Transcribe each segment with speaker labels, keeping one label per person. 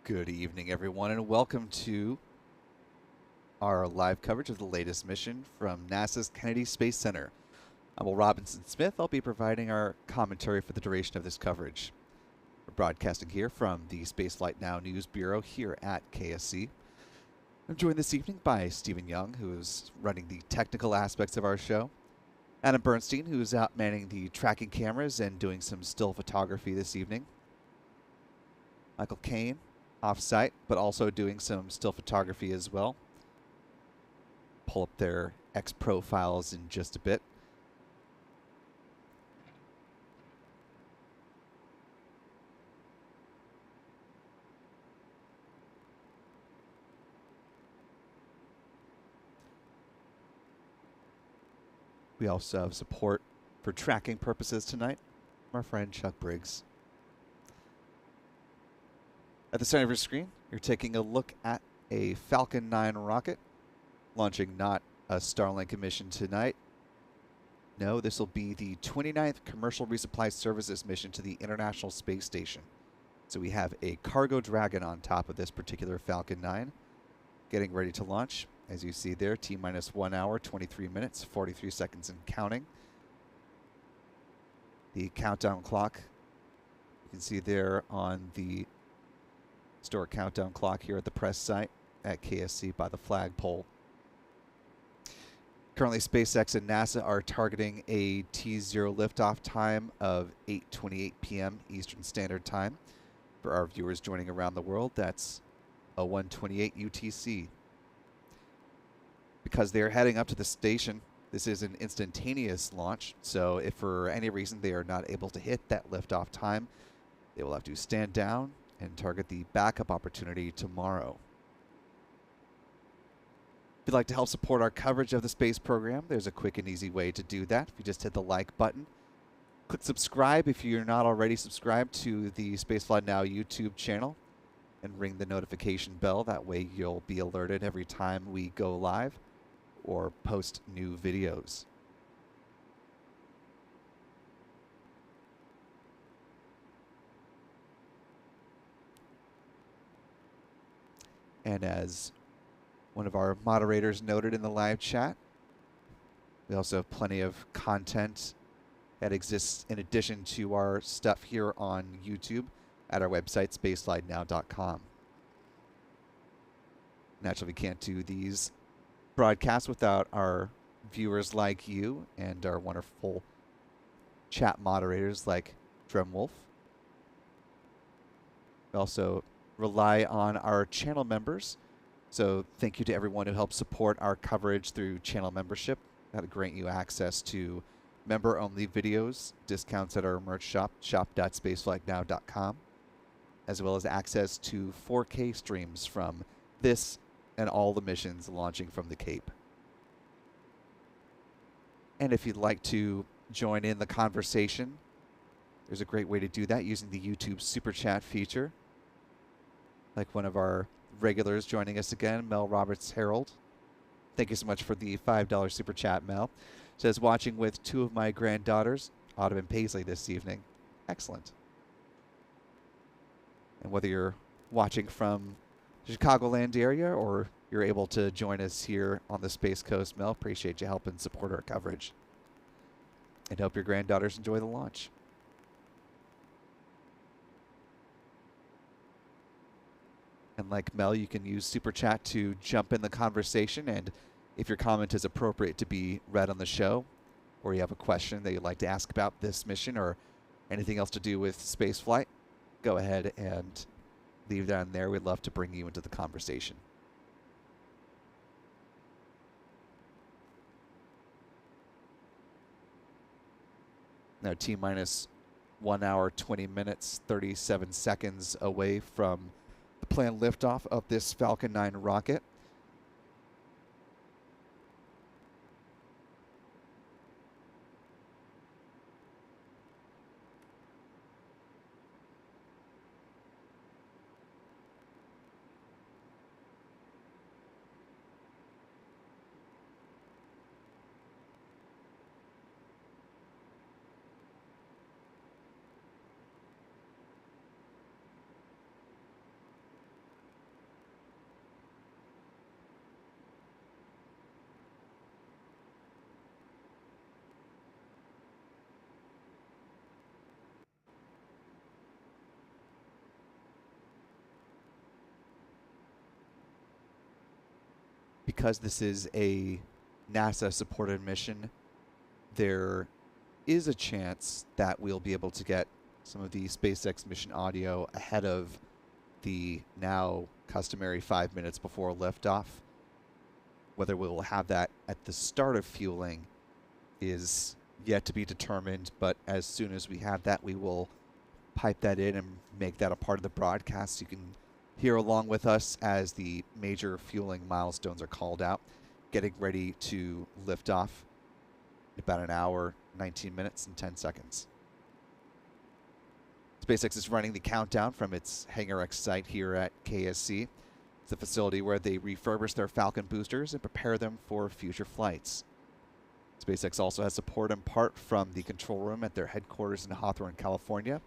Speaker 1: Good evening, everyone, and welcome to our live coverage of the latest mission from NASA's Kennedy Space Center. I'm Will Robinson Smith. I'll be providing our commentary for the duration of this coverage. We're broadcasting here from the Spaceflight Now News Bureau here at KSC. I'm joined this evening by Stephen Young, who is running the technical aspects of our show, Adam Bernstein, who is out manning the tracking cameras and doing some still photography this evening, Michael Kane, off-site, but also doing some still photography as well. Pull up their X profiles in just a bit. We also have support for tracking purposes tonight from our friend Chuck Briggs. At the center of your screen, you're taking a look at a Falcon 9 rocket launching not a Starlink mission tonight. No, this will be the 29th Commercial Resupply Services mission to the International Space Station. So we have a cargo Dragon on top of this particular Falcon 9 getting ready to launch. As you see there, T-minus 1 hour, 23 minutes, 43 seconds and counting. The countdown clock, you can see there on the store countdown clock here at the press site at KSC by the flagpole. Currently, SpaceX and NASA are targeting a T0 liftoff time of 8:28 p.m. Eastern Standard Time. For our viewers joining around the world, that's a 1:28 UTC. Because they are heading up to the station, this is an instantaneous launch, so if for any reason they are not able to hit that liftoff time, they will have to stand down and target the backup opportunity tomorrow. If you'd like to help support our coverage of the space program, there's a quick and easy way to do that. If you just hit the like button, click subscribe if you're not already subscribed to the Spaceflight Now YouTube channel, and ring the notification bell. That way you'll be alerted every time we go live or post new videos. And as one of our moderators noted in the live chat, we also have plenty of content that exists in addition to our stuff here on YouTube at our website, spaceflightnow.com. Naturally, we can't do these broadcasts without our viewers like you and our wonderful chat moderators like Dremwolf. We also rely on our channel members, so thank you to everyone who helps support our coverage through channel membership. That'll grant you access to member-only videos, discounts at our merch shop, shop.spaceflightnow.com, as well as access to 4K streams from this and all the missions launching from the Cape. And if you'd like to join in the conversation, there's a great way to do that using the YouTube Super Chat feature. Like one of our regulars joining us again, Mel Roberts Harold. Thank you so much for the $5 Super Chat, Mel. Says, watching with two of my granddaughters, Autumn and Paisley, this evening. Excellent. And whether you're watching from the Chicagoland area or you're able to join us here on the Space Coast, Mel, appreciate you helping support our coverage. And hope your granddaughters enjoy the launch. And like Mel, you can use Super Chat to jump in the conversation, and if your comment is appropriate to be read on the show, or you have a question that you'd like to ask about this mission or anything else to do with spaceflight, go ahead and leave that in there. We'd love to bring you into the conversation. Now T-minus 1 hour, 20 minutes, 37 seconds away from the planned liftoff of this Falcon 9 rocket. because this is a NASA-supported mission, there is a chance that we'll be able to get some of the SpaceX mission audio ahead of the now customary 5 minutes before liftoff. Whether we'll have that at the start of fueling is yet to be determined, but as soon as we have that, we will pipe that in and make that a part of the broadcast. You can hear along with us as the major fueling milestones are called out, getting ready to lift off in about an hour, 19 minutes, and 10 seconds. SpaceX is running the countdown from its Hangar X site here at KSC. It's a facility where they refurbish their Falcon boosters and prepare them for future flights. SpaceX also has support in part from the control room at their headquarters in Hawthorne, California.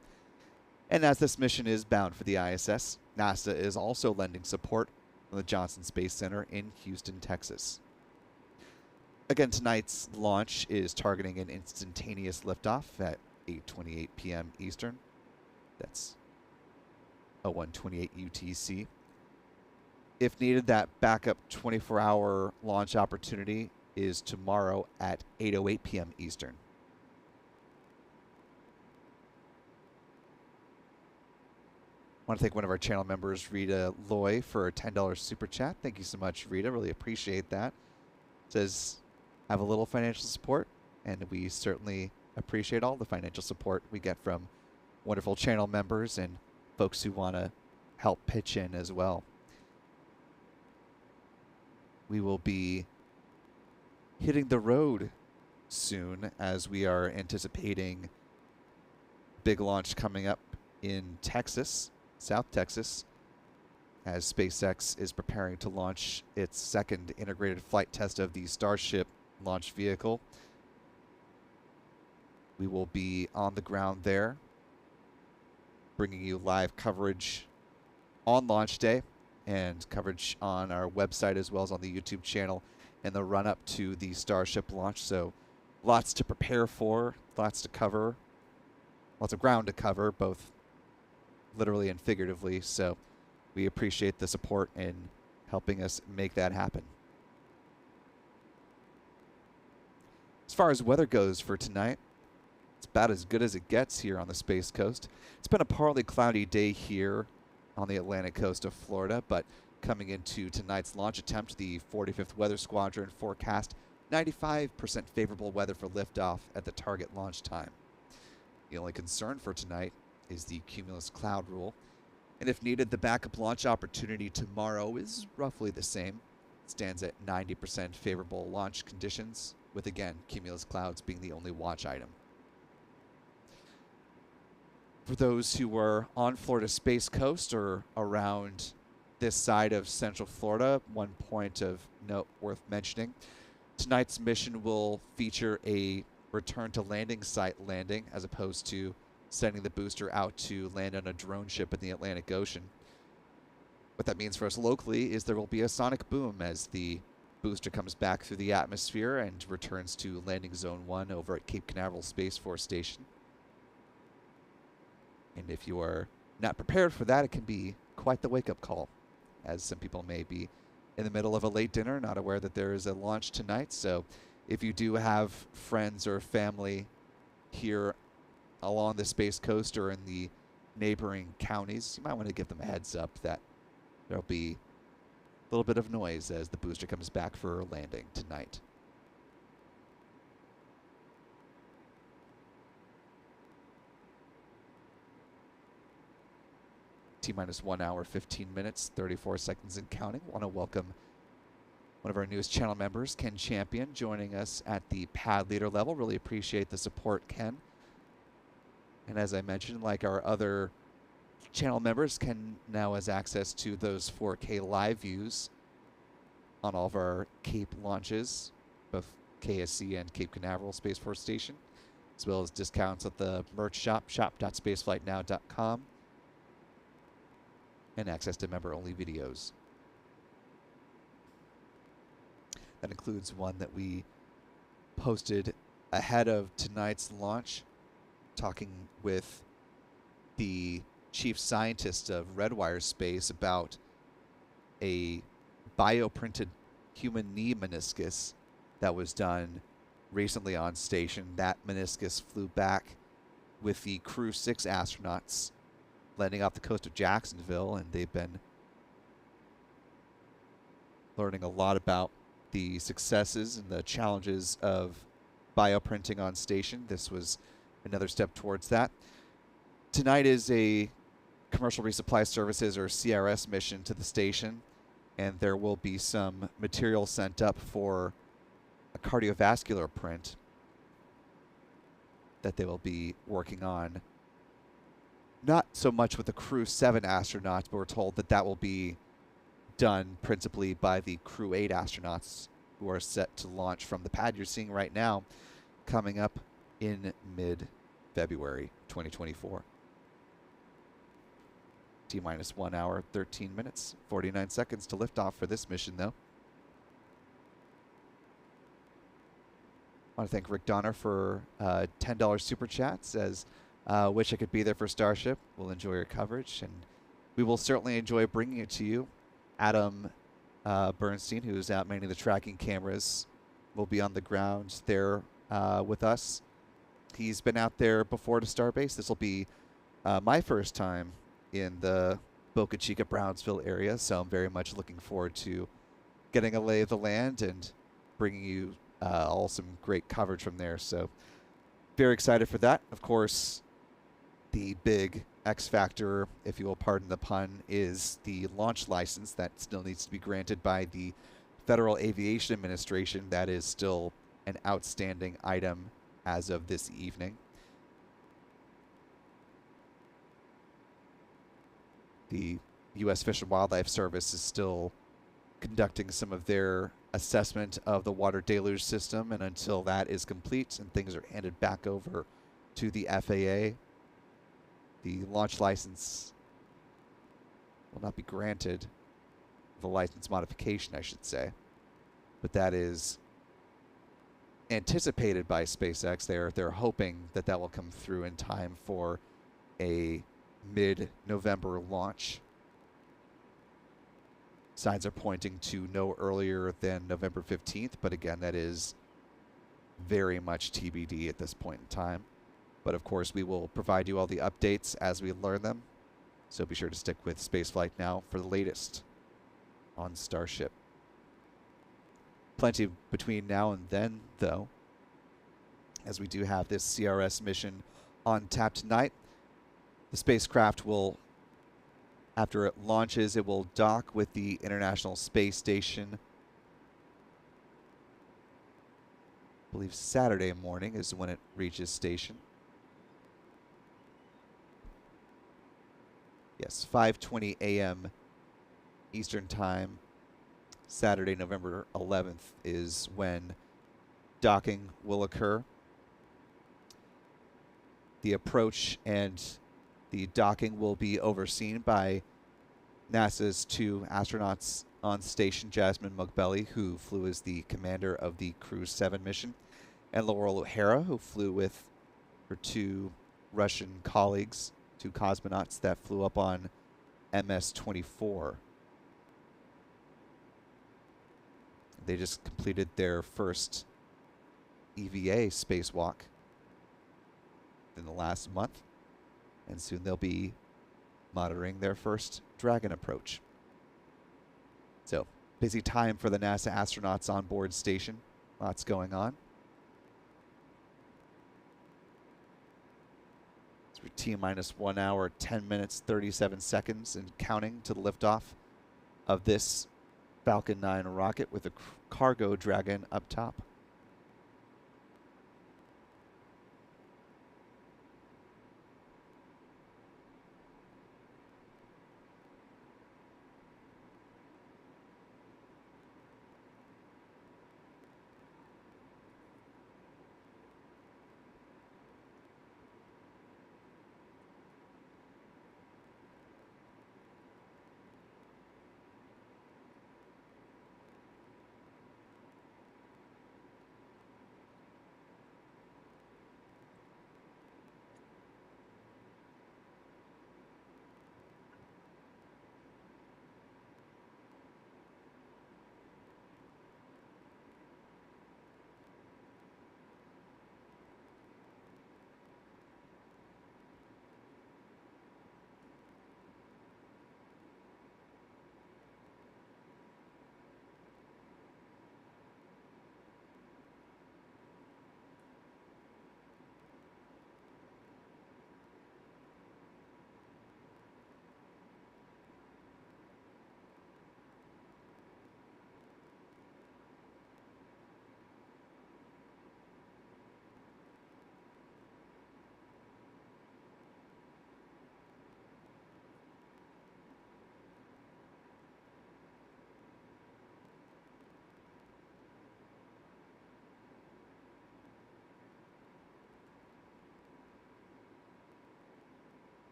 Speaker 1: And as this mission is bound for the ISS, NASA is also lending support from the Johnson Space Center in Houston, Texas. Again, tonight's launch is targeting an instantaneous liftoff at 8:28 p.m. Eastern. That's 01:28 UTC. If needed, that backup 24-hour launch opportunity is tomorrow at 8:08 p.m. Eastern. I want to thank one of our channel members, Rita Loy, for a $10 super chat. Thank you so much, Rita. Really appreciate that. It says, have a little financial support, and we certainly appreciate all the financial support we get from wonderful channel members and folks who want to help pitch in as well. We will be hitting the road soon as we are anticipating big launch coming up in Texas, South Texas, as SpaceX is preparing to launch its second integrated flight test of the Starship launch vehicle. We will be on the ground there, bringing you live coverage on launch day and coverage on our website as well as on the YouTube channel in the run-up to the Starship launch. So lots to prepare for, lots to cover, lots of ground to cover, both literally and figuratively. So we appreciate the support in helping us make that happen. As far as weather goes for tonight, it's about as good as it gets here on the Space Coast. It's been a partly cloudy day here on the Atlantic coast of Florida, but coming into tonight's launch attempt, the 45th Weather Squadron forecast 95% favorable weather for liftoff at the target launch time. The only concern for tonight is the cumulus cloud rule, and if needed, the backup launch opportunity tomorrow is roughly the same. It stands at 90% favorable launch conditions, with again, cumulus clouds being the only watch item. For those who were on Florida's Space Coast or around this side of Central Florida, one point of note worth mentioning, tonight's mission will feature a return to landing site landing as opposed to sending the booster out to land on a drone ship in the Atlantic Ocean. What that means for us locally is there will be a sonic boom as the booster comes back through the atmosphere and returns to landing zone 1 over at Cape Canaveral Space Force Station. And if you are not prepared for that, it can be quite the wake-up call, as some people may be in the middle of a late dinner, not aware that there is a launch tonight. So if you do have friends or family here along the Space Coast or in the neighboring counties, you might want to give them a heads up that there'll be a little bit of noise as the booster comes back for landing tonight. T-minus 1 hour, 15 minutes, 34 seconds and counting. Want to welcome one of our newest channel members, Ken Champion, joining us at the pad leader level. Really appreciate the support, Ken. And as I mentioned, like our other channel members, Ken now has access to those 4K live views on all of our Cape launches, both KSC and Cape Canaveral Space Force Station, as well as discounts at the merch shop, shop.spaceflightnow.com, and access to member-only videos. That includes one that we posted ahead of tonight's launch, talking with the chief scientist of Redwire Space about a bioprinted human knee meniscus that was done recently on station. That meniscus flew back with the Crew 6 astronauts landing off the coast of Jacksonville, and they've been learning a lot about the successes and the challenges of bioprinting on station. This was another step towards that. Tonight is a Commercial Resupply Services, or CRS, mission to the station, and there will be some material sent up for a cardiovascular print that they will be working on. Not so much with the Crew 7 astronauts, but we're told that that will be done principally by the Crew 8 astronauts, who are set to launch from the pad you're seeing right now, coming up in mid-February 2024. T-minus 1 hour, 13 minutes, 49 seconds to liftoff for this mission, though. I want to thank Rick Donner for $10 super chat. Says, wish I could be there for Starship. We'll enjoy your coverage, and we will certainly enjoy bringing it to you. Adam Bernstein, who is out manning the tracking cameras, will be on the ground there with us. He's been out there before to Starbase. This will be my first time in the Boca Chica, Brownsville area, so I'm very much looking forward to getting a lay of the land and bringing you all some great coverage from there. So very excited for that. Of course, the big X factor, if you will pardon the pun, is the launch license that still needs to be granted by the Federal Aviation Administration. That is still an outstanding item as of this evening. The U.S. Fish and Wildlife Service is still conducting some of their assessment of the water deluge system, and until that is complete and things are handed back over to the FAA, the launch license will not be granted. The license modification, I should say. But that is anticipated by SpaceX. They're hoping that that will come through in time for a mid-November launch. Signs are pointing to no earlier than November 15th, but again, that is very much TBD at this point in time. But of course, we will provide you all the updates as we learn them. So be sure to stick with Spaceflight Now for the latest on Starship. Plenty between now and then, though, as we do have this CRS mission on tap tonight. The spacecraft will, after it launches, it will dock with the International Space Station. I believe Saturday morning is when it reaches station. Yes, 5:20 a.m. Eastern Time, Saturday, November 11th, is when docking will occur. The approach and the docking will be overseen by NASA's 2 astronauts on station, Jasmine Moghbeli, who flew as the commander of the Crew 7 mission, and Laurel O'Hara, who flew with her 2 Russian colleagues, 2 cosmonauts that flew up on MS-24. They just completed their first EVA spacewalk in the last month, and soon they'll be monitoring their first Dragon approach. So, busy time for the NASA astronauts on board station. Lots going on. It's T-minus 1 hour, 10 minutes, 37 seconds, and counting to the liftoff of this Falcon 9 rocket with a cargo Dragon up top.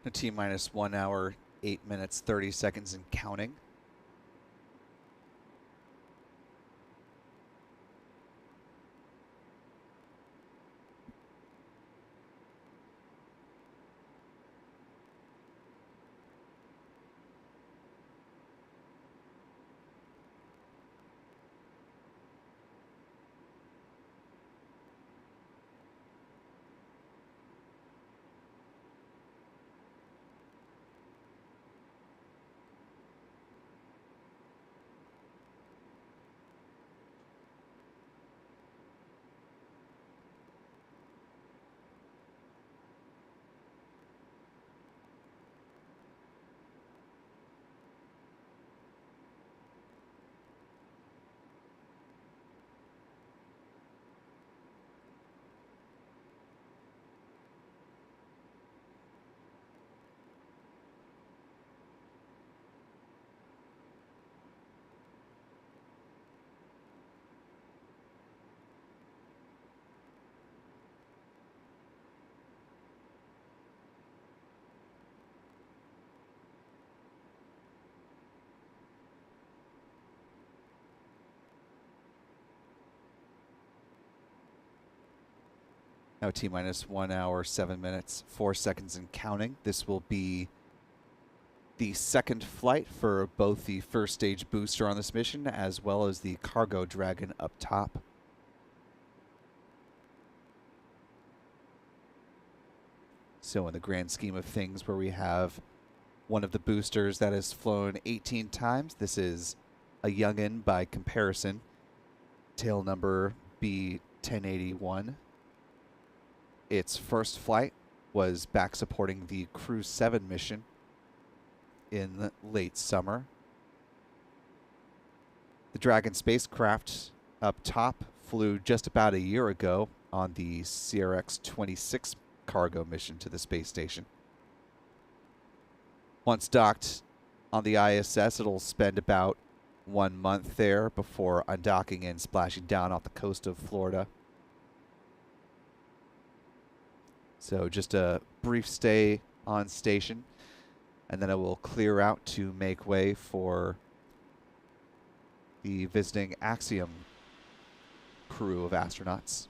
Speaker 1: A T minus 1 hour, 8 minutes, 30 seconds and counting. Now T minus 1 hour, 7 minutes, 4 seconds and counting. This will be the second flight for both the first stage booster on this mission as well as the cargo Dragon up top. So in the grand scheme of things, where we have one of the boosters that has flown 18 times, this is a youngin by comparison. Tail number B1081. Its first flight was back supporting the Crew 7 mission in late summer. The Dragon spacecraft up top flew just about a year ago on the CRX-26 cargo mission to the space station. Once docked on the ISS, it'll spend about 1 month there before undocking and splashing down off the coast of Florida. So just a brief stay on station, and then it will clear out to make way for the visiting Axiom crew of astronauts.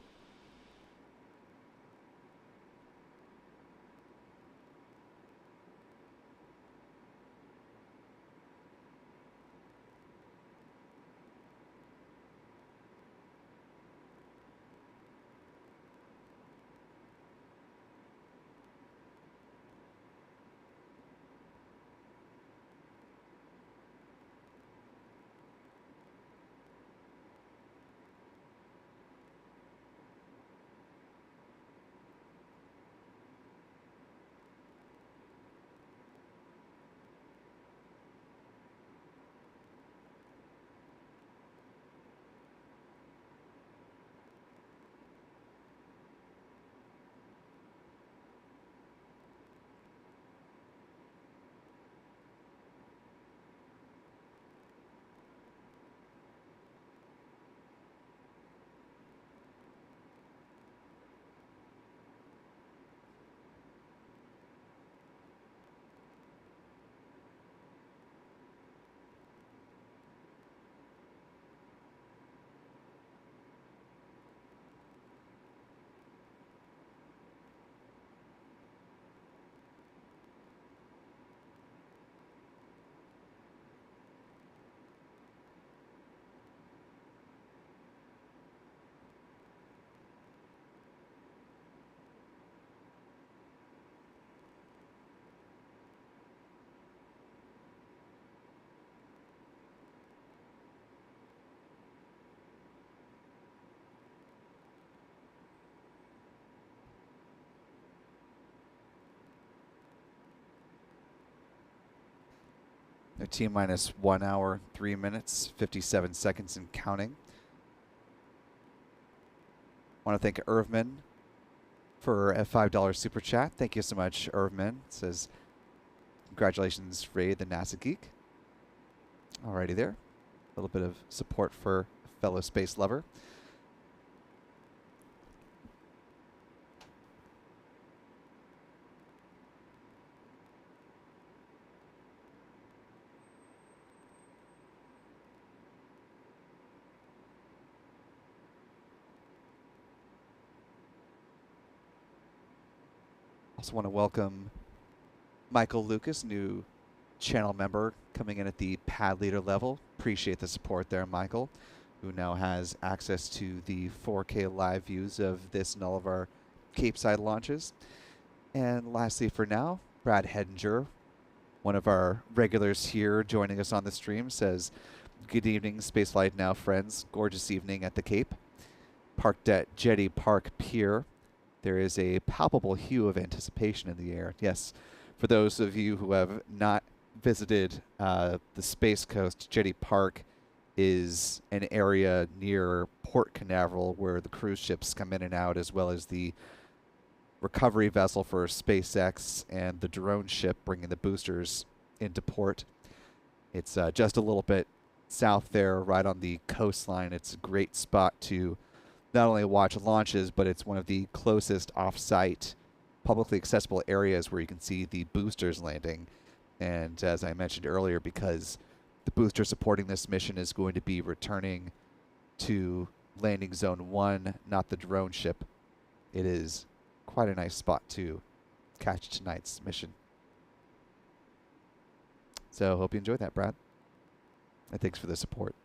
Speaker 1: A T minus 1 hour, 3 minutes, 57 seconds and counting. Want to thank Irvman for a $5 super chat. Thank you so much, Irvman. It says, congratulations, Ray the NASA Geek. Alrighty there. A little bit of support for a fellow space lover. Also want to welcome Michael Lucas, new channel member coming in at the pad leader level. Appreciate the support there, Michael, who now has access to the 4K live views of this and all of our Capeside launches. And lastly for now, Brad Hedinger, one of our regulars here joining us on the stream, says, "Good evening, Spaceflight Now friends. Gorgeous evening at the Cape. Parked at Jetty Park Pier. There is a palpable hue of anticipation in the air." Yes, for those of you who have not visited the Space Coast, Jetty Park is an area near Port Canaveral where the cruise ships come in and out, as well as the recovery vessel for SpaceX and the drone ship bringing the boosters into port. It's just a little bit south there, right on the coastline. It's a great spot to not only watch launches, but it's one of the closest off-site, publicly accessible areas where you can see the boosters landing. And as I mentioned earlier, because the booster supporting this mission is going to be returning to landing zone 1, not the drone ship, it is quite a nice spot to catch tonight's mission. So hope you enjoyed that, Brad. And thanks for the support.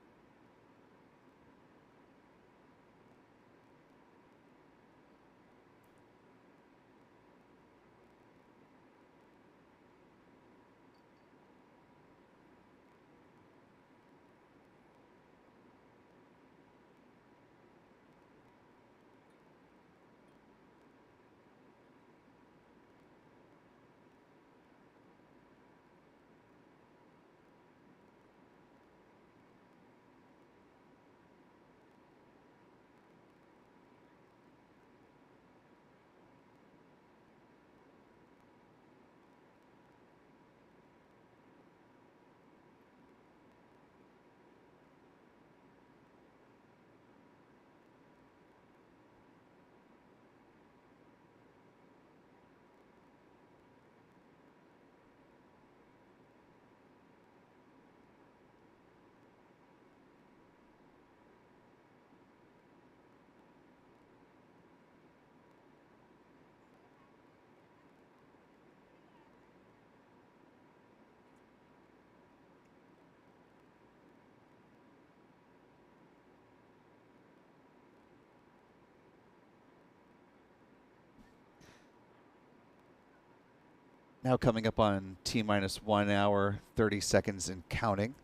Speaker 1: Now coming up on T-minus 1 hour, 30 seconds and counting.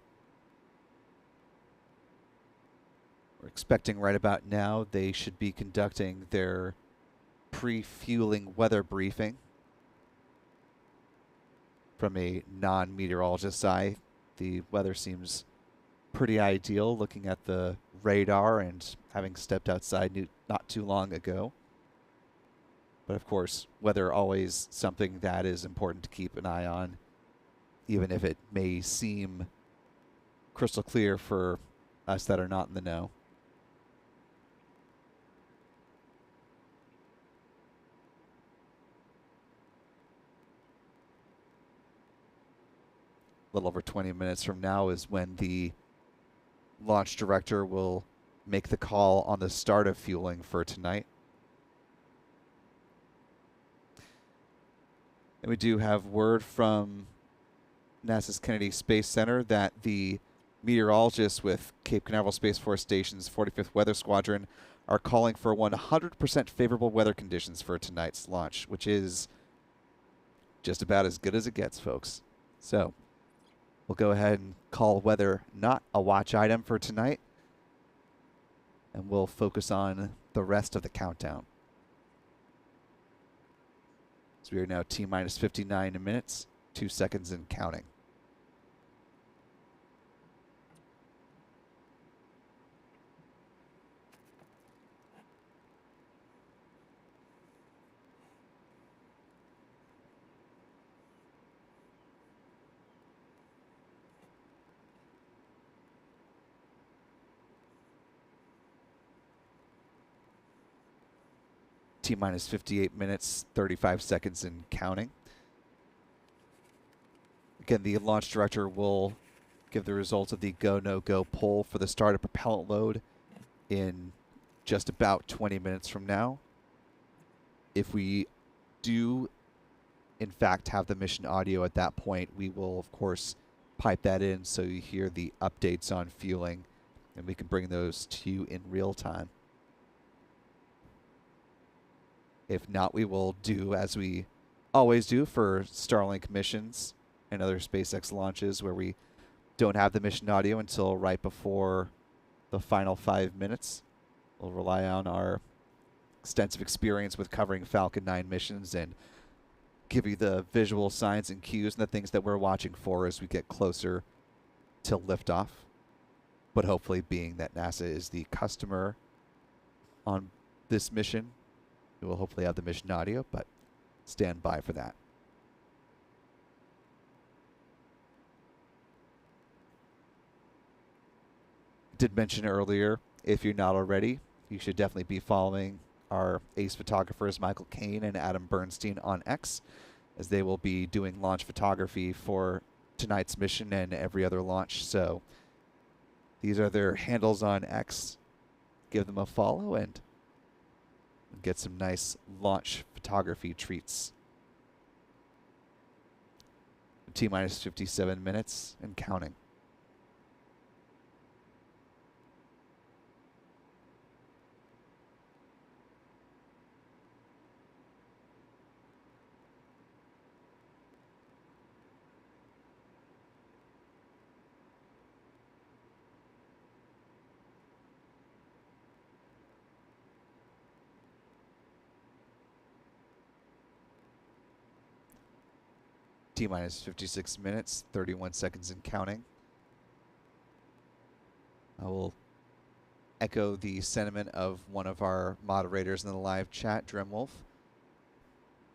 Speaker 1: We're expecting right about now they should be conducting their pre-fueling weather briefing from a non-meteorologist's eye. The weather seems pretty ideal looking at the radar and having stepped outside not too long ago. But of course, weather always something that is important to keep an eye on, even if it may seem crystal clear for us that are not in the know. A little over 20 minutes from now is when the launch director will make the call on the start of fueling for tonight. And we do have word from NASA's Kennedy Space Center that the meteorologists with Cape Canaveral Space Force Station's 45th Weather Squadron are calling for 100% favorable weather conditions for tonight's launch, which is just about as good as it gets, folks. So we'll go ahead and call weather not a watch item for tonight, and we'll focus on the rest of the countdown. So we are now T-minus 59 minutes, 2 seconds and counting. T-minus 58 minutes, 35 seconds and counting. Again, the launch director will give the results of the go, no-go poll for the start of propellant load in just about 20 minutes from now. If we do in fact have the mission audio at that point, we will of course pipe that in so you hear the updates on fueling, and we can bring those to you in real time. If not, we will do as we always do for Starlink missions and other SpaceX launches, where we don't have the mission audio until right before the final 5 minutes. We'll rely on our extensive experience with covering Falcon 9 missions and give you the visual signs and cues and the things that we're watching for as we get closer to liftoff. But hopefully, being that NASA is the customer on this mission, we will hopefully have the mission audio, but stand by for that. Did mention earlier, if you're not already, you should definitely be following our ace photographers Michael Kane and Adam Bernstein on X, as they will be doing launch photography for tonight's mission and every other launch. So these are their handles on X. Give them a follow and get some nice launch photography treats. T-minus 57 minutes and counting. T-minus 56 minutes, 31 seconds and counting. I will echo the sentiment of one of our moderators in the live chat, Dremwolf,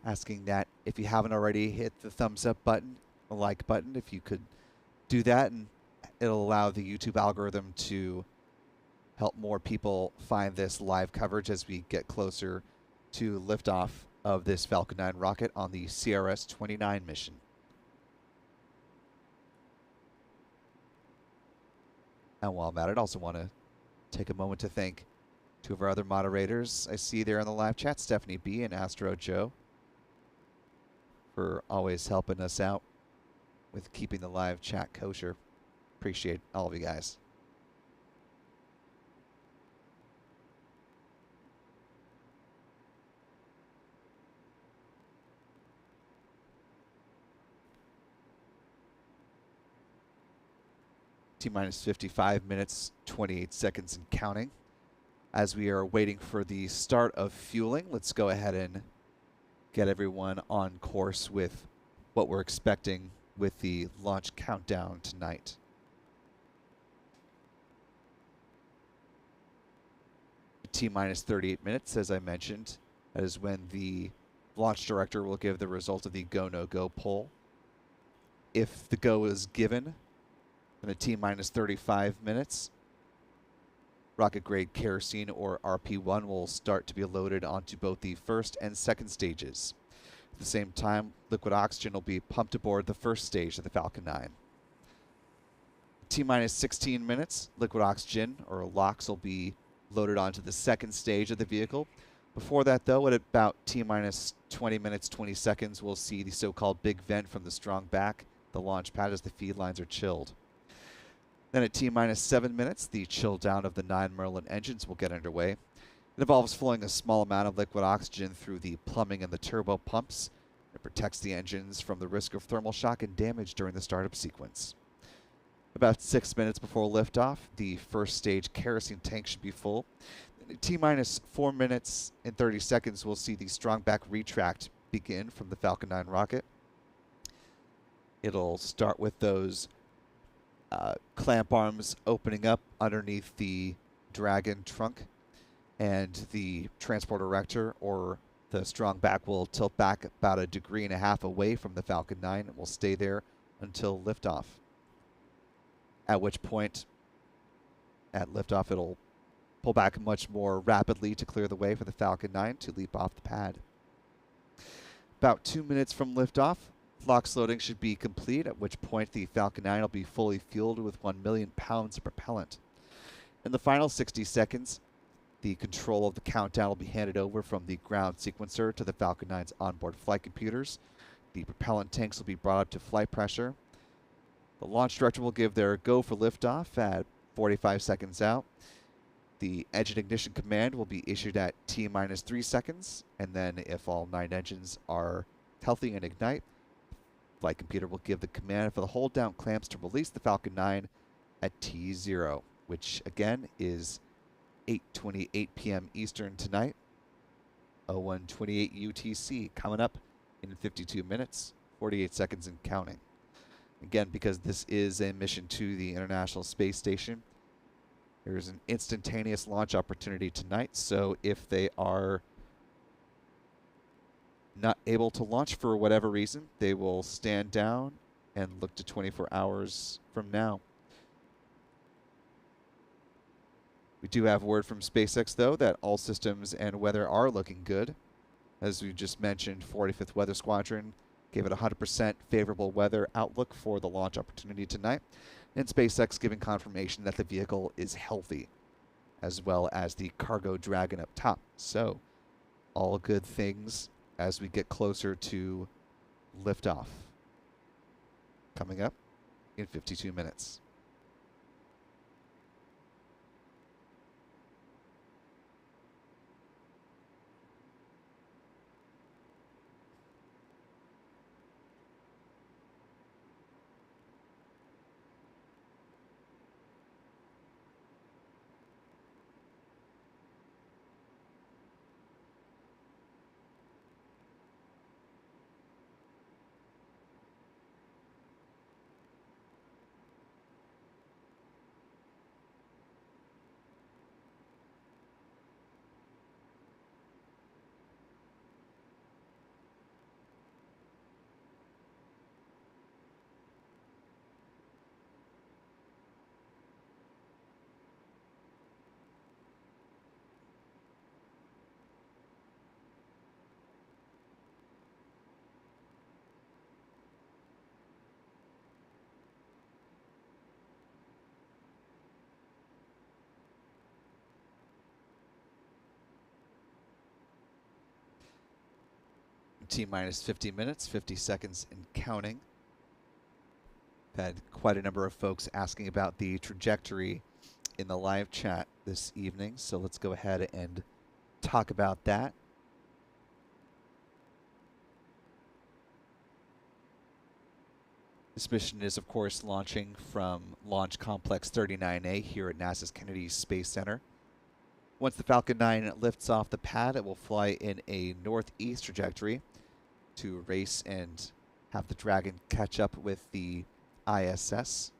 Speaker 1: asking that if you haven't already hit the thumbs up button, the like button, if you could do that, and it'll allow the YouTube algorithm to help more people find this live coverage as we get closer to liftoff of this Falcon 9 rocket on the CRS-29 mission. And while I'm at it, I also want to take a moment to thank two of our other moderators I see there in the live chat, Stephanie B and Astro Joe, for always helping us out with keeping the live chat kosher. Appreciate all of you guys. T-minus 55 minutes, 28 seconds and counting. As we are waiting for the start of fueling, let's go ahead and get everyone on course with what we're expecting with the launch countdown tonight. T-minus 38 minutes, as I mentioned. That is when the launch director will give the result of the go, no-go poll. If the go is given, in a T-minus 35 minutes, rocket grade kerosene, or RP1, will start to be loaded onto both the first and second stages. At the same time, liquid oxygen will be pumped aboard the first stage of the Falcon 9. T-minus 16 minutes, liquid oxygen, or LOX, will be loaded onto the second stage of the vehicle. Before that, though, at about T-minus 20 minutes, 20 seconds, we'll see the so-called big vent from the strong back, the launch pad, as the feed lines are chilled. Then at T-minus 7 minutes, the chill down of the 9 Merlin engines will get underway. It involves flowing a small amount of liquid oxygen through the plumbing and the turbo pumps. It protects the engines from the risk of thermal shock and damage during the startup sequence. About 6 minutes before liftoff, the first stage kerosene tank should be full. At T-minus 4 minutes and 30 seconds, we'll see the strong back retract begin from the Falcon 9 rocket. It'll start with those clamp arms opening up underneath the Dragon trunk, and the transport erector, or the strong back, will tilt back about 1.5 degrees away from the Falcon 9 and will stay there until liftoff. At which point, at liftoff, it'll pull back much more rapidly to clear the way for the Falcon 9 to leap off the pad. About 2 minutes from liftoff, LOX loading should be complete, at which point the Falcon 9 will be fully fueled with 1 million pounds of propellant. In the final 60 seconds, the control of the countdown will be handed over from the ground sequencer to the Falcon 9's onboard flight computers. The propellant tanks will be brought up to flight pressure. The launch director will give their go for liftoff at 45 seconds out. The engine ignition command will be issued at T minus 3 seconds, and then if all 9 engines are healthy and ignite, flight computer will give the command for the hold down clamps to release the Falcon 9 at T0, which again is 8:28 p.m. Eastern tonight, 01:28 UTC, coming up in 52 minutes, 48 seconds and counting. Again, because this is a mission to the International Space Station, there's an instantaneous launch opportunity tonight, so if they are not able to launch for whatever reason, they will stand down and look to 24 hours from now. We do have word from SpaceX, though, that all systems and weather are looking good. As we just mentioned, 45th Weather Squadron gave it 100% favorable weather outlook for the launch opportunity tonight, and SpaceX giving confirmation that the vehicle is healthy, as well as the cargo Dragon up top. So, all good things as we get closer to liftoff, coming up in 52 minutes. T minus 50 minutes, 50 seconds and counting. Had quite a number of folks asking about the trajectory in the live chat this evening, so let's go ahead and talk about that. This mission is, of course, launching from Launch Complex 39A here at NASA's Kennedy Space Center. Once the Falcon 9 lifts off the pad, it will fly in a northeast trajectory to race and have the Dragon catch up with the ISS.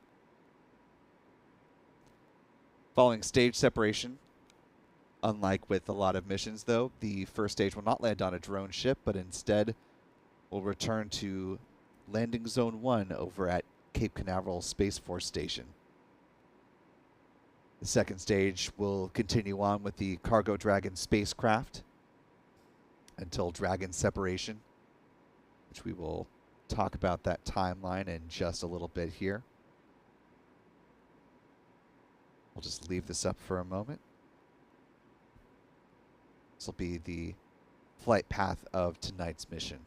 Speaker 1: Following stage separation, unlike with a lot of missions though, the first stage will not land on a drone ship, but instead will return to Landing Zone 1 over at Cape Canaveral Space Force Station. The second stage will continue on with the Cargo Dragon spacecraft until Dragon separation, which we will talk about that timeline in just a little bit here. We'll just leave this up for a moment. This will be the flight path of tonight's mission.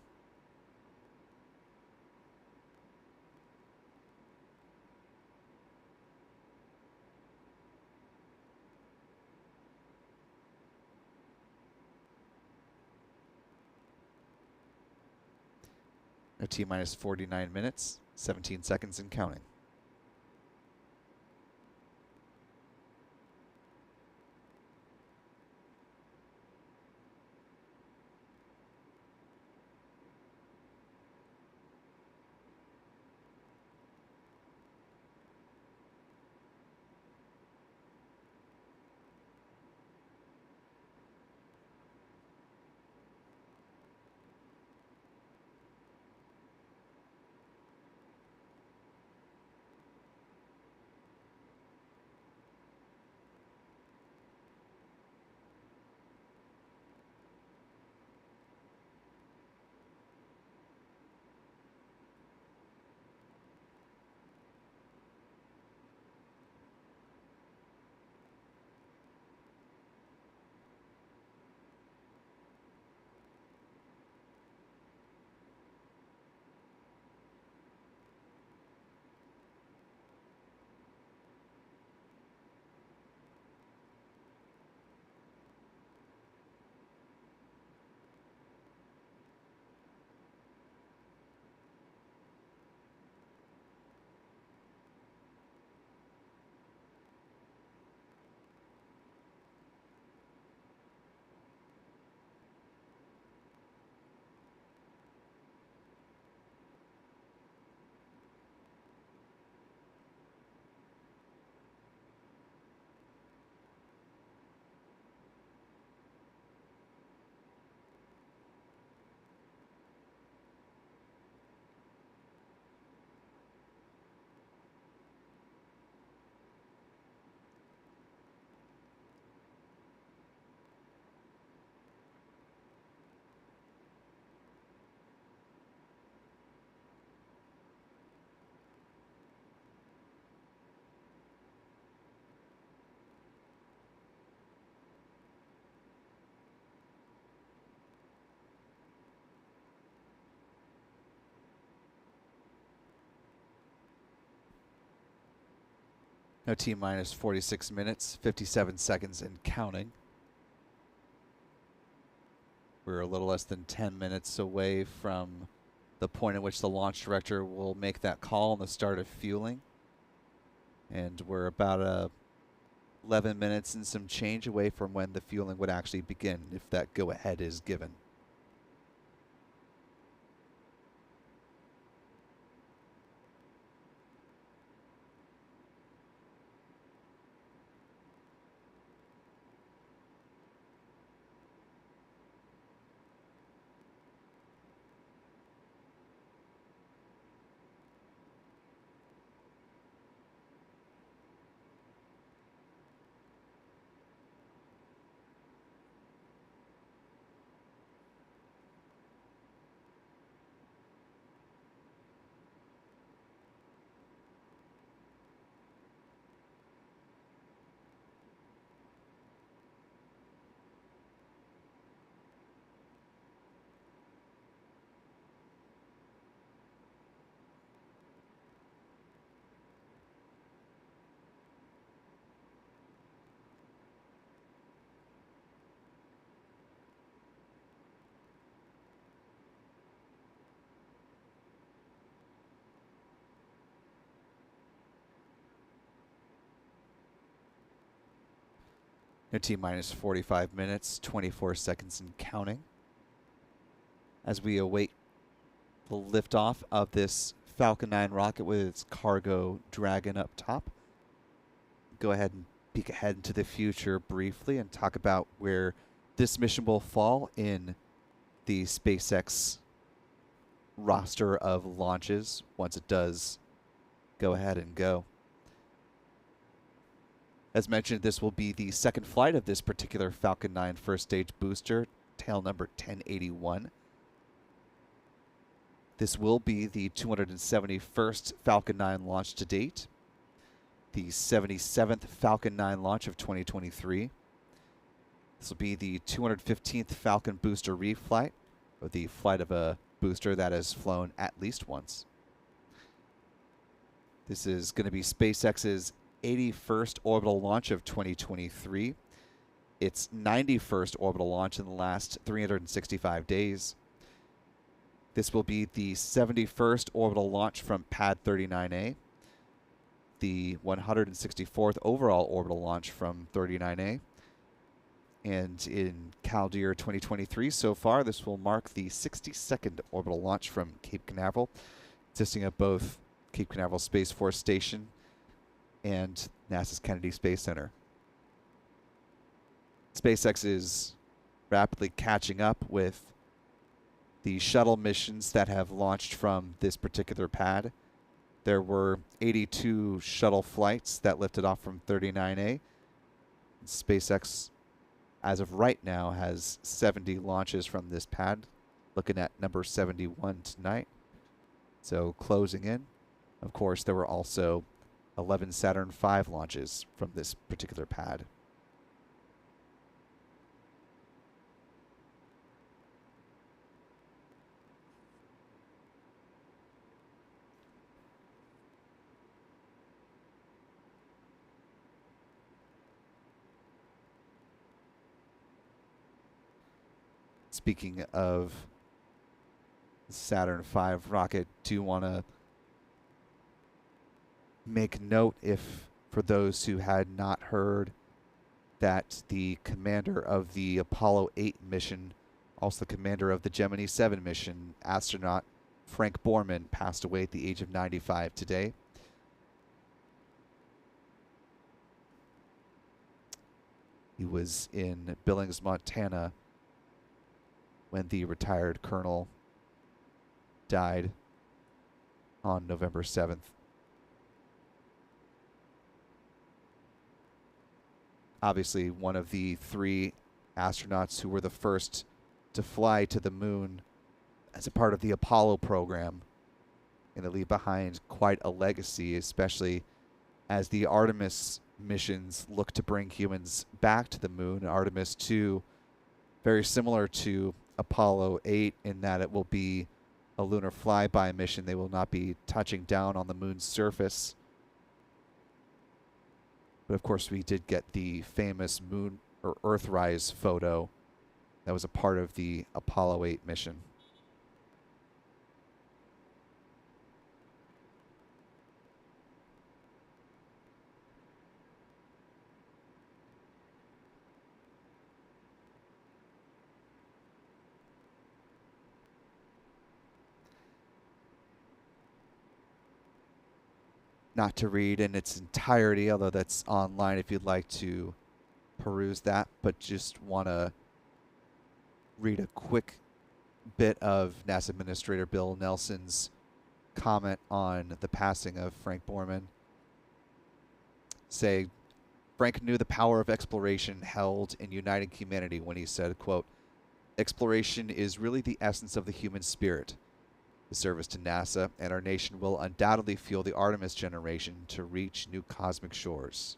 Speaker 1: Now T minus 49 minutes, 17 seconds and counting. Now T-minus 46 minutes, 57 seconds and counting. We're a little less than 10 minutes away from the point at which the launch director will make that call on the start of fueling. And we're about 11 minutes and some change away from when the fueling would actually begin, if that go-ahead is given. Now T-minus 45 minutes, 24 seconds and counting. As we await the liftoff of this Falcon 9 rocket with its cargo Dragon up top, go ahead and peek ahead into the future briefly and talk about where this mission will fall in the SpaceX roster of launches once it does go ahead and go. As mentioned, this will be the second flight of this particular Falcon 9 first stage booster, tail number 1081. This will be the 271st Falcon 9 launch to date, the 77th Falcon 9 launch of 2023. This will be the 215th Falcon booster reflight, or the flight of a booster that has flown at least once. This is going to be SpaceX's 81st orbital launch of 2023. Its 91st orbital launch in the last 365 days. This will be the 71st orbital launch from Pad 39A, the 164th overall orbital launch from 39A, and in calendar year 2023 so far, this will mark the 62nd orbital launch from Cape Canaveral, consisting of both Cape Canaveral Space Force Station and NASA's Kennedy Space Center. SpaceX is rapidly catching up with the shuttle missions that have launched from this particular pad. There were 82 shuttle flights that lifted off from 39A. SpaceX, as of right now, has 70 launches from this pad, looking at number 71 tonight. So closing in. Of course, there were also 11 Saturn V launches from this particular pad. Speaking of Saturn V rocket, do want to make note, if for those who had not heard, that the commander of the Apollo 8 mission, also the commander of the Gemini 7 mission, astronaut Frank Borman, passed away at the age of 95 today. He was in Billings, Montana when the retired colonel died on November 7th. Obviously, one of the 3 astronauts who were the first to fly to the moon as a part of the Apollo program, and they leave behind quite a legacy, especially as the Artemis missions look to bring humans back to the moon. Artemis 2, very similar to Apollo 8 in that it will be a lunar flyby mission. They will not be touching down on the moon's surface. But of course, we did get the famous moon or Earthrise photo that was a part of the Apollo 8 mission. Not to read in its entirety, although that's online if you'd like to peruse that, but just want to read a quick bit of NASA Administrator Bill Nelson's comment on the passing of Frank Borman. Say, Frank knew the power of exploration held in uniting humanity when he said, quote, "Exploration is really the essence of the human spirit. The service to NASA and our nation will undoubtedly fuel the Artemis generation to reach new cosmic shores."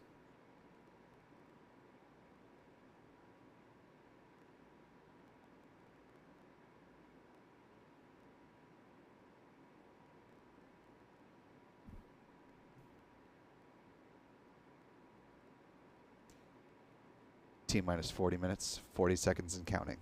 Speaker 1: T-minus 40 minutes, 40 seconds and counting.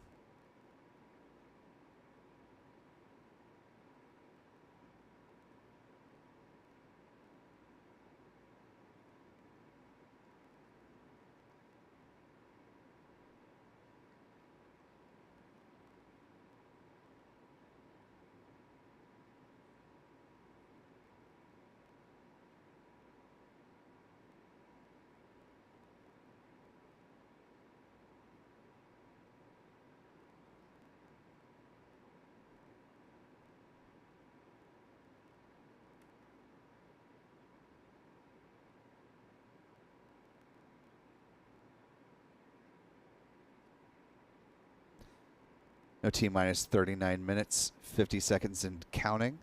Speaker 1: No, T-minus 39 minutes, 50 seconds and counting.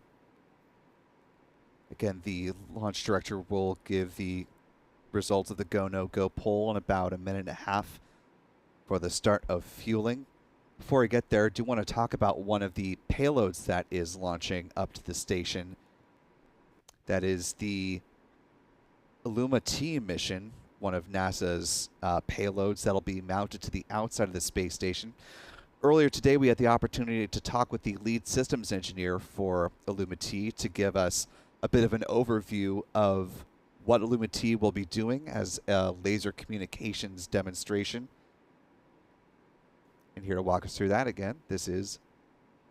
Speaker 1: Again, the launch director will give the results of the go, no go poll in about a minute and a half for the start of fueling. Before we get there, I do want to talk about one of the payloads that is launching up to the station. That is the Illuma-T mission, one of NASA's payloads that'll be mounted to the outside of the space station. Earlier today, we had the opportunity to talk with the lead systems engineer for Illuma-T to give us a bit of an overview of what Illuma-T will be doing as a laser communications demonstration. And here to walk us through that again, this is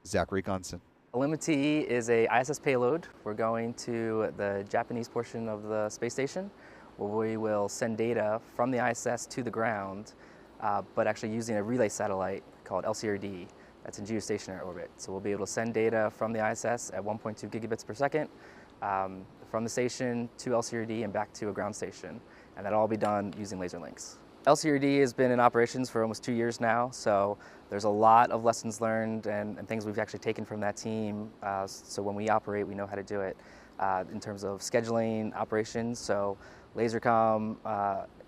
Speaker 1: Zachary Gonson.
Speaker 2: Illuma-T is a ISS payload. We're going to the Japanese portion of the space station, where we will send data from the ISS to the ground, but actually using a relay satellite called LCRD that's in geostationary orbit. So we'll be able to send data from the ISS at 1.2 gigabits per second from the station to LCRD and back to a ground station, and that'll all be done using laser links. LCRD has been in operations for almost 2 years now, so there's a lot of lessons learned and things we've actually taken from that team. So when we operate, we know how to do it in terms of scheduling operations. So LaserCom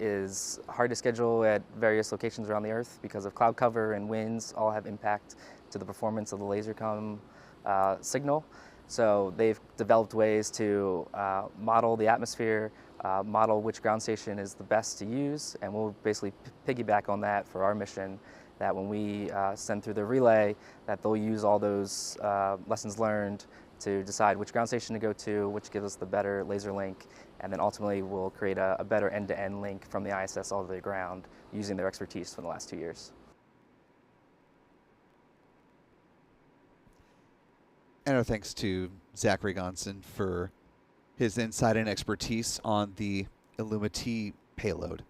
Speaker 2: is hard to schedule at various locations around the Earth because of cloud cover and winds all have impact to the performance of the LaserCom signal. So they've developed ways to model the atmosphere, model which ground station is the best to use, and we'll basically piggyback on that for our mission, that when we send through the relay, that they'll use all those lessons learned to decide which ground station to go to, which gives us the better laser link, and then ultimately we'll create a better end-to-end link from the ISS all the way to the ground using their expertise from the last 2 years.
Speaker 1: And our thanks to Zachary Gonson for his insight and expertise on the Illuma-T payload.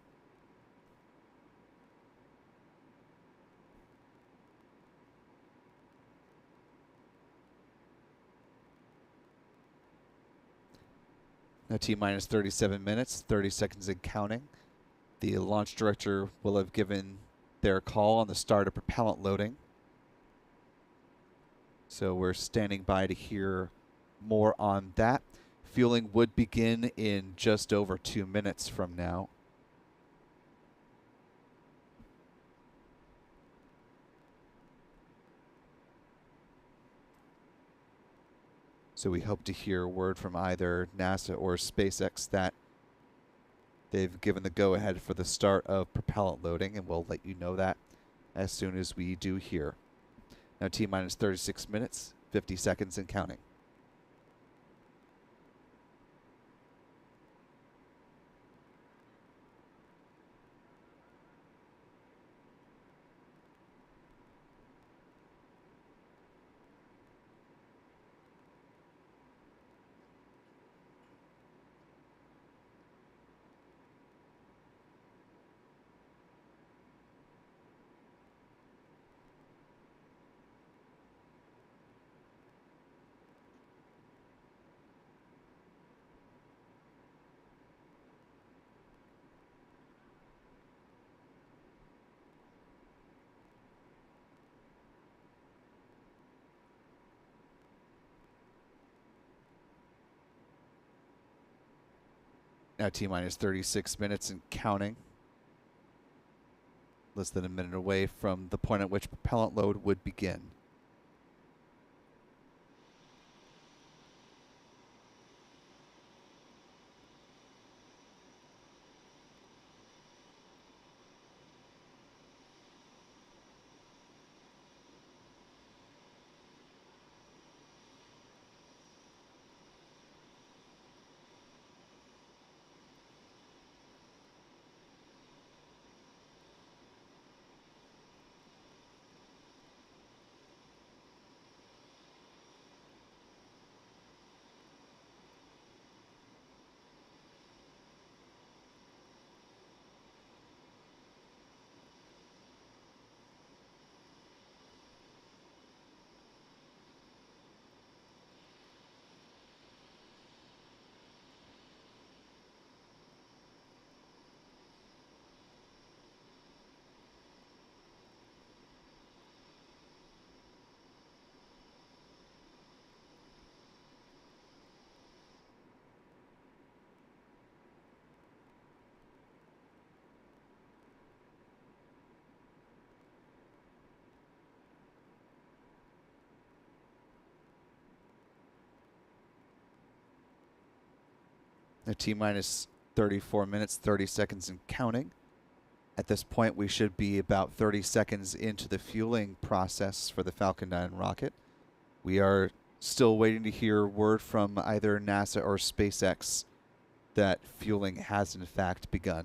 Speaker 1: Now T-minus 37 minutes, 30 seconds and counting. The launch director will have given their call on the start of propellant loading. So we're standing by to hear more on that. Fueling would begin in just over 2 minutes from now. So we hope to hear word from either NASA or SpaceX that They've given the go-ahead for the start of propellant loading, and we'll let you know that as soon as we do here. Now T-minus 36 minutes, 50 seconds and counting. Now T-minus 36 minutes and counting. Less than a minute away from the point at which propellant load would begin. Now T-minus 34 minutes, 30 seconds and counting. At this point, we should be about 30 seconds into the fueling process for the Falcon 9 rocket. We are still waiting to hear word from either NASA or SpaceX that fueling has in fact begun.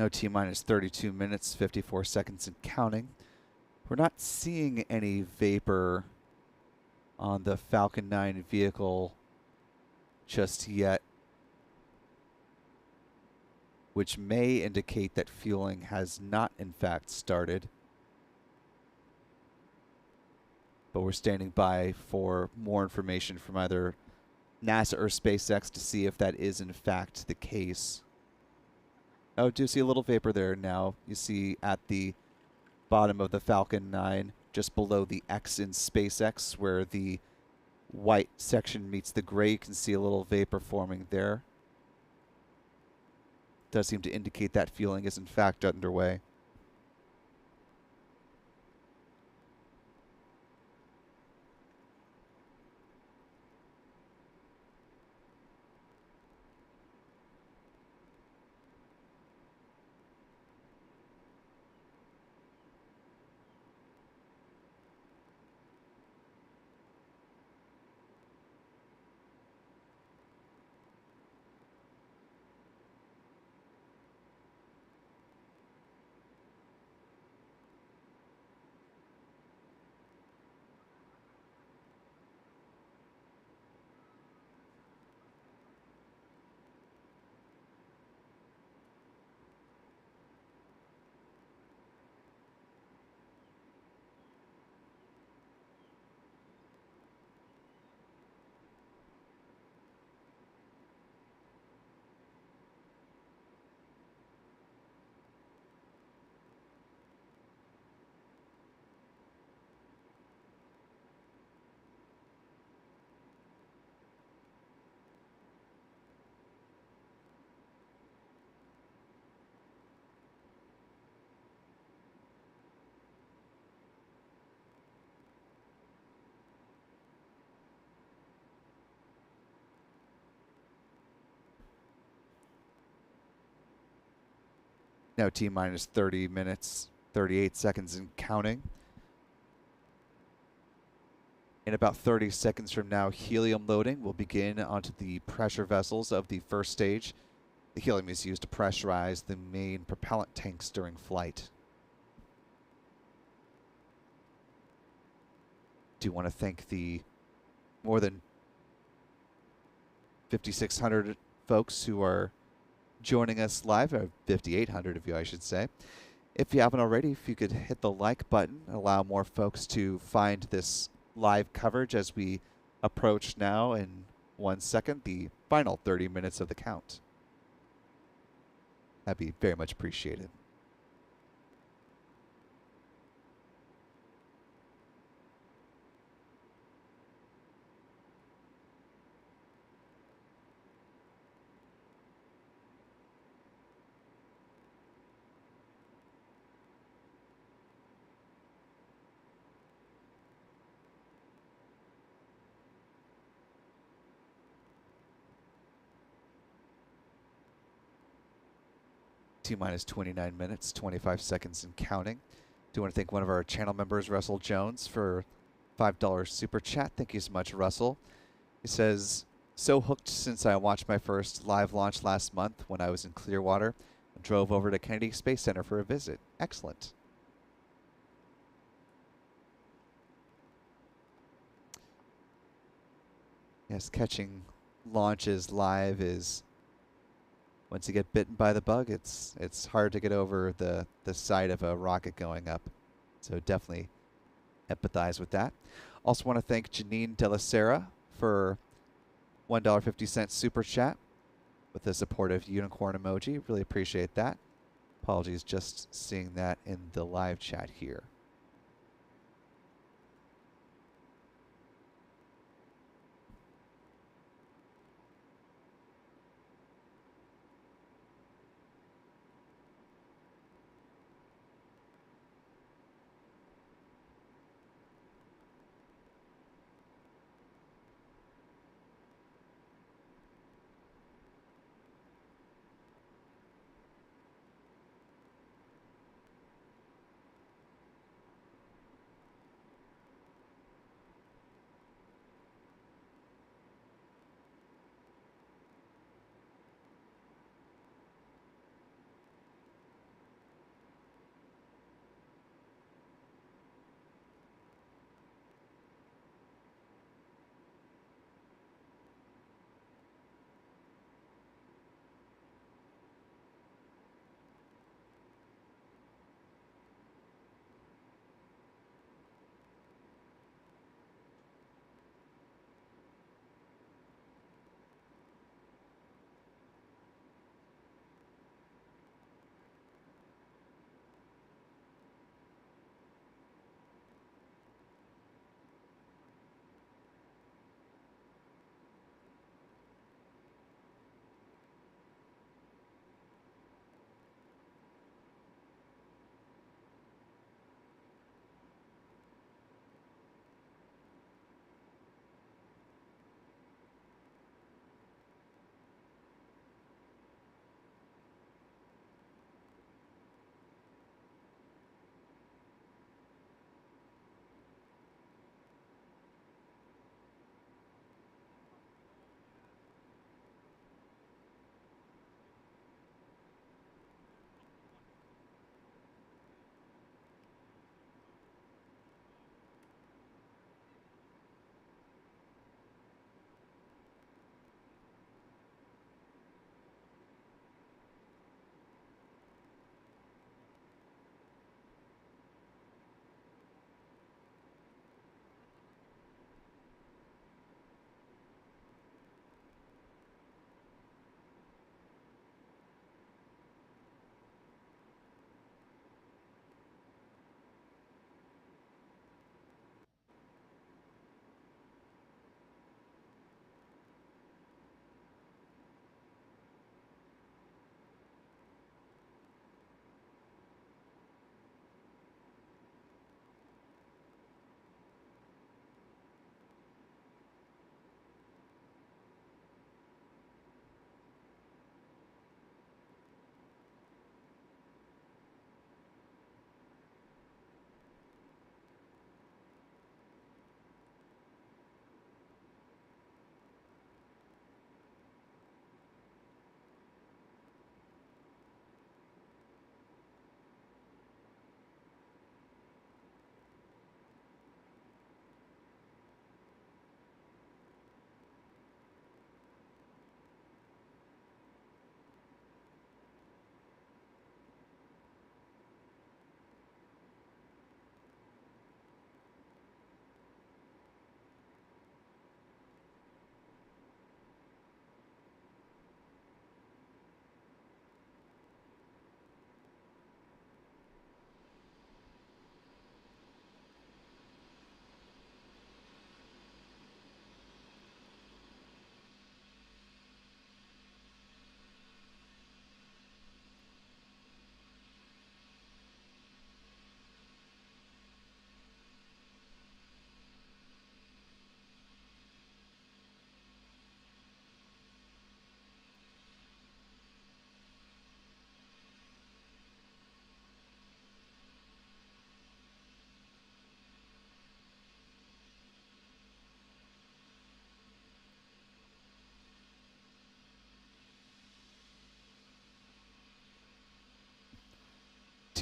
Speaker 1: Now T-minus 32 minutes, 54 seconds and counting. We're not seeing any vapor on the Falcon 9 vehicle just yet, which may indicate that fueling has not in fact started. But we're standing by for more information from either NASA or SpaceX to see if that is in fact the case. Oh, do you see a little vapor there now? You see at the bottom of the Falcon 9, just below the X in SpaceX, where the white section meets the gray, you can see a little vapor forming there. Does seem to indicate that fueling is in fact underway. now T minus 30 minutes, 38 seconds and counting. In about 30 seconds from now, helium loading will begin onto the pressure vessels of the first stage. The helium is used to pressurize the main propellant tanks during flight. Do want to thank the more than 5,600 folks who are joining us live, or 5,800 of you, I should say. If you haven't already, if you could hit the like button, allow more folks to find this live coverage as we approach now in 1 second the final 30 minutes of the count. That'd be very much appreciated. T minus 29 minutes, 25 seconds and counting. Do want to thank one of our channel members, Russell Jones, for $5 super chat. Thank you so much, Russell. He says, so hooked since I watched my first live launch last month when I was in Clearwater and drove over to Kennedy Space Center for a visit. Excellent. Yes, catching launches live is, once you get bitten by the bug, it's hard to get over the sight of a rocket going up. So definitely empathize with that. Also want to thank Janine Delasera for $1.50 super chat with a supportive unicorn emoji. Really appreciate that. Apologies, just seeing that in the live chat here.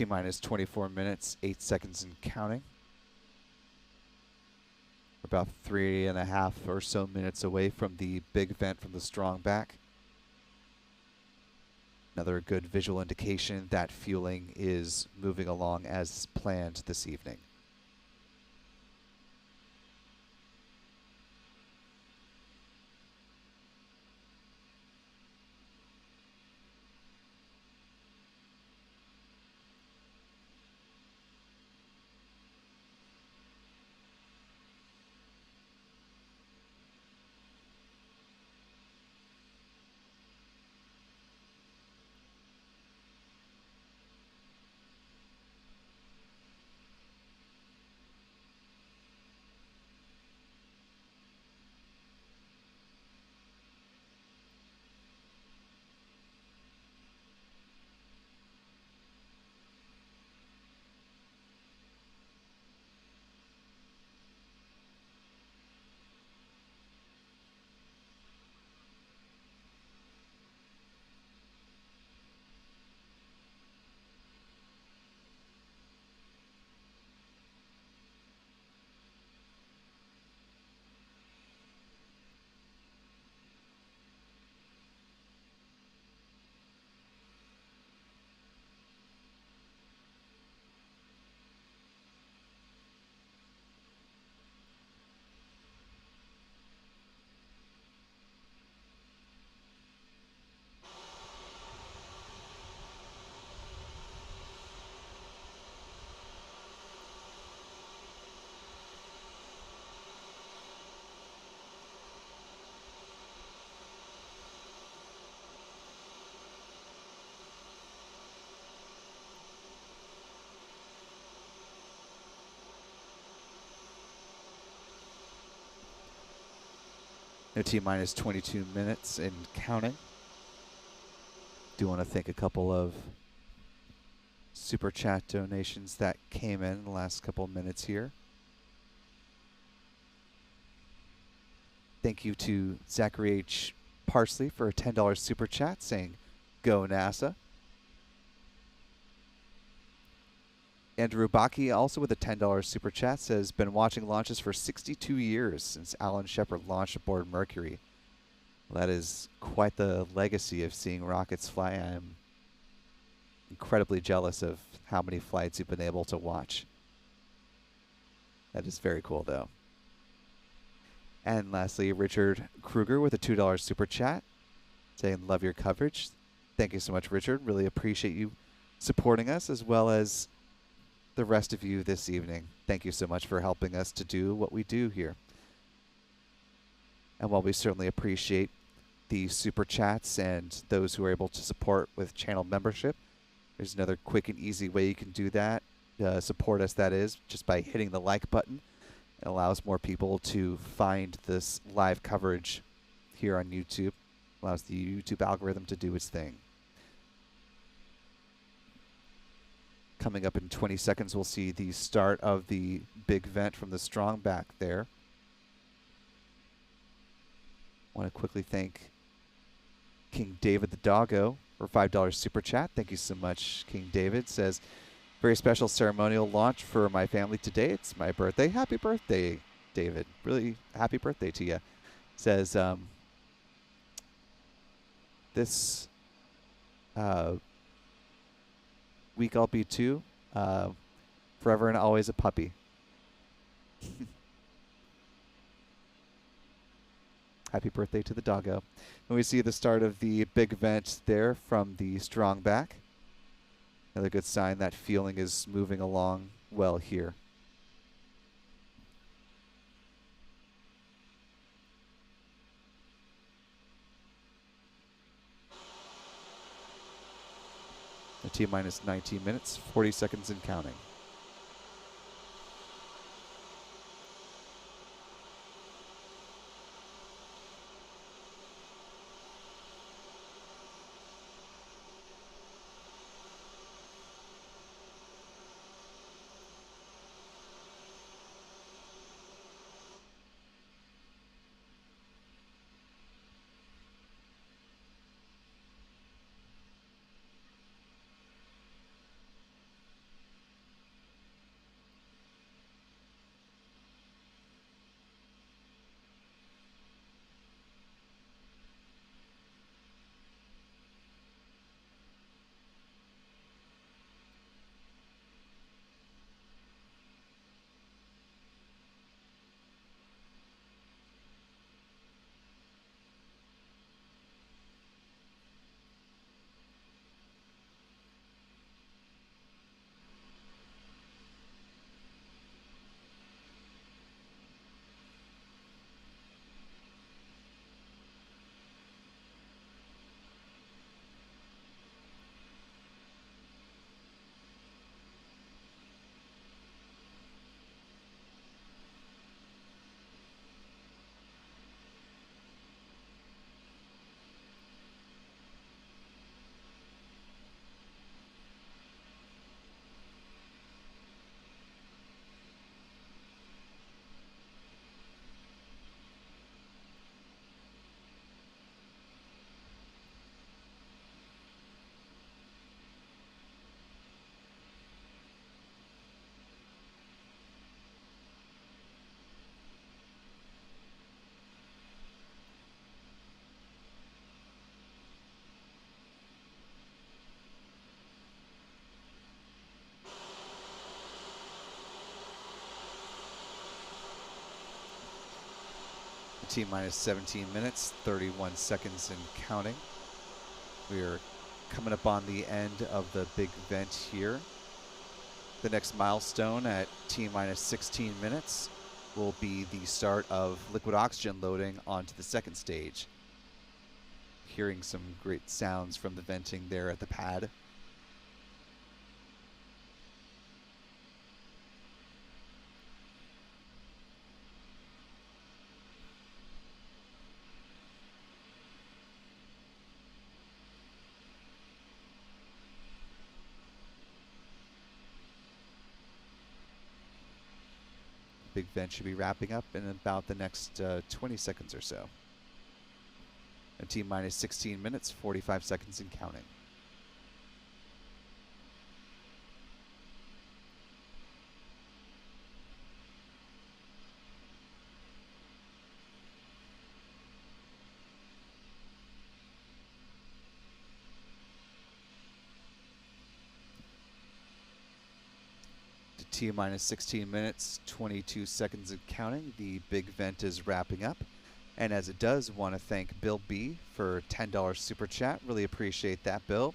Speaker 1: T-minus 24 minutes, 8 seconds and counting. We're about 3.5 or so minutes away from the big vent from the strong back. Another good visual indication that fueling is moving along as planned this evening. No T-minus 22 minutes and counting. Do want to thank a couple of super chat donations that came in the last couple of minutes here. Thank you to Zachary H. Parsley for a $10 super chat saying, "Go NASA." Andrew Baki also with a $10 super chat says, "Been watching launches for 62 years since Alan Shepard launched aboard Mercury." Well, that is quite the legacy of seeing rockets fly. I'm incredibly jealous of how many flights you've been able to watch. That is very cool, though. And lastly, Richard Kruger with a $2 super chat saying, "Love your coverage." Thank you so much, Richard. Really appreciate you supporting us, as well as the rest of you this evening. Thank you so much for helping us to do what we do here. And while we certainly appreciate the super chats and those who are able to support with channel membership, there's another quick and easy way you can do that. Support us, that is, just by hitting the like button. It allows more people to find this live coverage here on YouTube. Allows the YouTube algorithm to do its thing. Coming up in 20 seconds, we'll see the start of the big vent from the strong back there. Want to quickly thank King David the Doggo for $5 super chat. Thank you so much, King David. Says, "Very special ceremonial launch for my family today. It's my birthday. Happy birthday, David. Really happy birthday to you." Says, "This week I'll be two. Forever and always a puppy." Happy birthday to the doggo. And we see the start of the big vent there from the strong back. Another good sign that fueling is moving along well here. The T-minus 19 minutes, 40 seconds and counting. T-minus 17 minutes, 31 seconds and counting. We are coming up on the end of the big vent here. The next milestone at T-minus 16 minutes will be the start of liquid oxygen loading onto the second stage. Hearing some great sounds from the venting there at the pad. Big vent should be wrapping up in about the next 20 seconds or so. And T-minus 16 minutes, 45 seconds and counting. T-minus 16 minutes, 22 seconds and counting. The big vent is wrapping up. And as it does, want to thank Bill B for $10 super chat. Really appreciate that, Bill.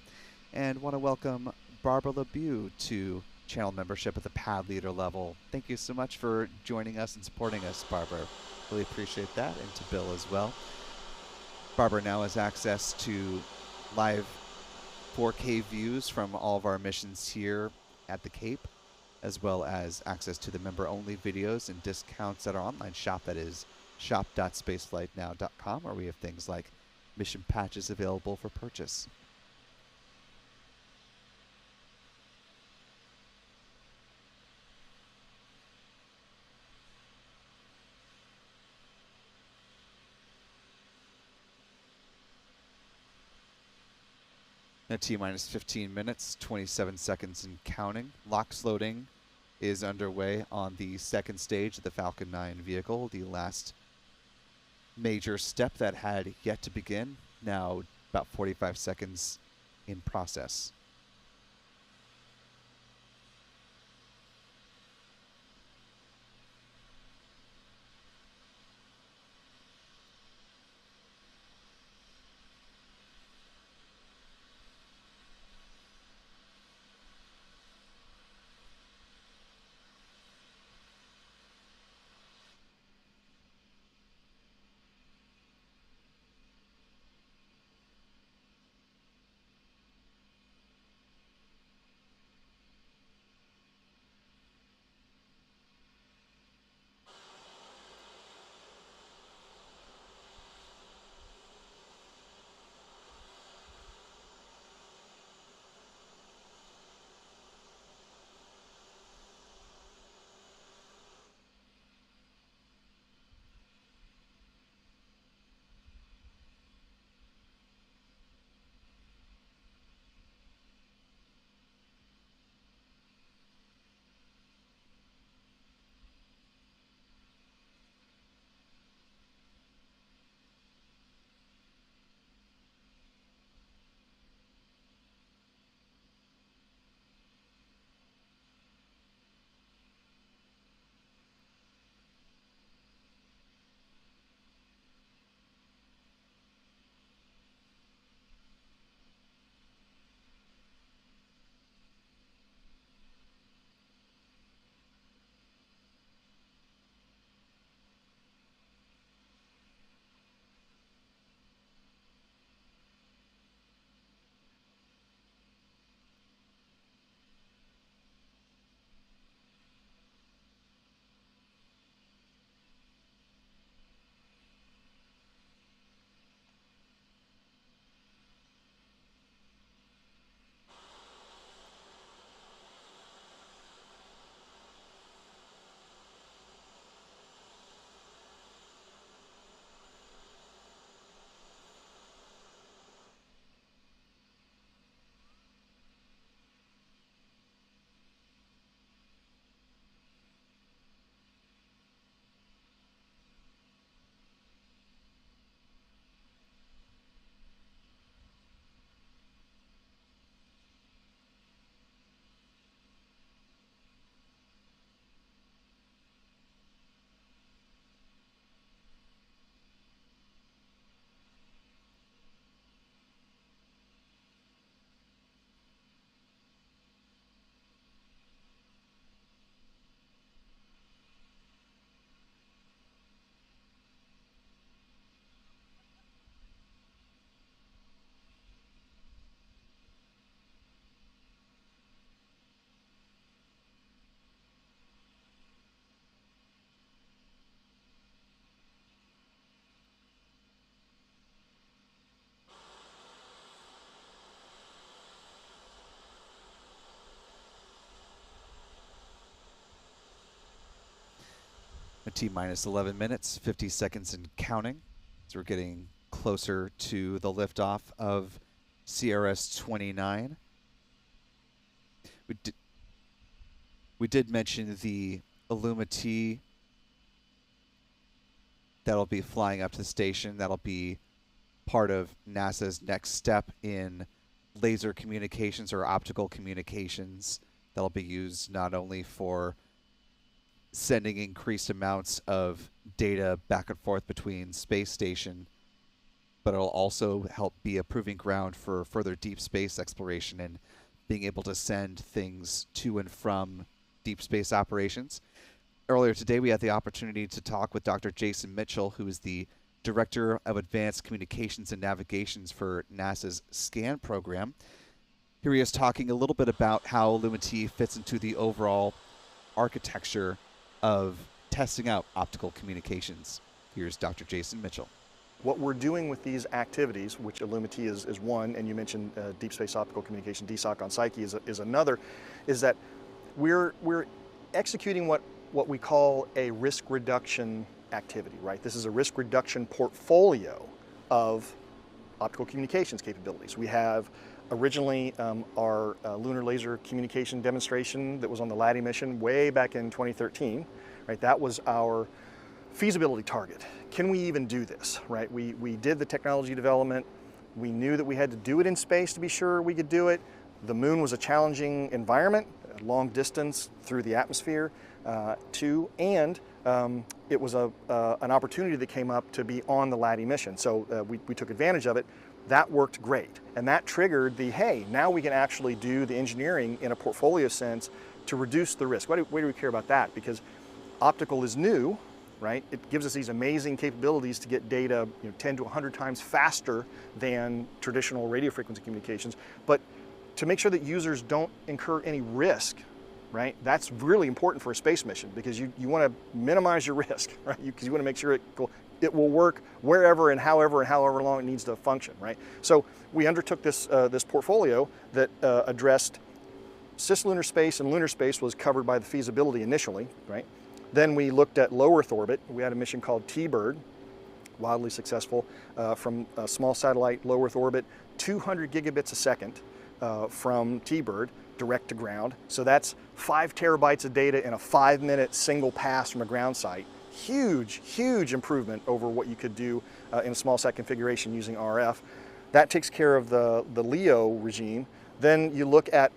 Speaker 1: And want to welcome Barbara LeBeau to channel membership at the pad leader level. Thank you so much for joining us and supporting us, Barbara. Really appreciate that, and to Bill as well. Barbara now has access to live 4K views from all of our missions here at the Cape, as well as access to the member-only videos and discounts at our online shop, that is shop.spaceflightnow.com, where we have things like mission patches available for purchase. Now T-minus 15 minutes, 27 seconds and counting. LOX loading is underway on the second stage of the Falcon 9 vehicle, the last major step that had yet to begin. Now about 45 seconds in process. T-minus 11 minutes, 50 seconds and counting. So we're getting closer to the liftoff of CRS-29. We did mention the Illuma-T that'll be flying up to the station. That'll be part of NASA's next step in laser communications or optical communications. That'll be used not only for sending increased amounts of data back and forth between space station, but it'll also help be a proving ground for further deep space exploration and being able to send things to and from deep space operations. Earlier today, we had the opportunity to talk with Dr. Jason Mitchell, who is the Director of Advanced Communications and Navigations for NASA's SCAN program. Here he is talking a little bit about how Illuma-T fits into the overall architecture of testing out optical communications. Here's Dr. Jason Mitchell.
Speaker 3: What we're doing with these activities, which Illuma-T is one, and you mentioned Deep Space Optical Communication, DSOC on Psyche is another, is that we're executing what we call a risk reduction activity, right? This is a risk reduction portfolio of optical communications capabilities. We have originally our lunar laser communication demonstration that was on the LADEE mission way back in 2013, right? That was our feasibility target. Can we even do this, right? We did the technology development. We knew that we had to do it in space to be sure we could do it. The moon was a challenging environment, a long distance through the atmosphere too, and it was an opportunity that came up to be on the LADEE mission. So we took advantage of it. That worked great. And that triggered the, hey, now we can actually do the engineering in a portfolio sense to reduce the risk. Why do we care about that? Because optical is new, right? It gives us these amazing capabilities to get data 10 to 100 times faster than traditional radio frequency communications. But to make sure that users don't incur any risk, right? That's really important for a space mission because you want to minimize your risk, right? Because you want to make sure it will work wherever and however long it needs to function, right? So we undertook this portfolio that addressed cislunar space, and lunar space was covered by the feasibility initially, right? Then we looked at low Earth orbit. We had a mission called T-Bird, wildly successful, from a small satellite low Earth orbit, 200 gigabits a second from T-Bird, direct to ground. So that's 5 terabytes of data in a 5-minute single pass from a ground site. Huge, huge improvement over what you could do in a small sat configuration using RF. That takes care of the LEO regime. Then you look at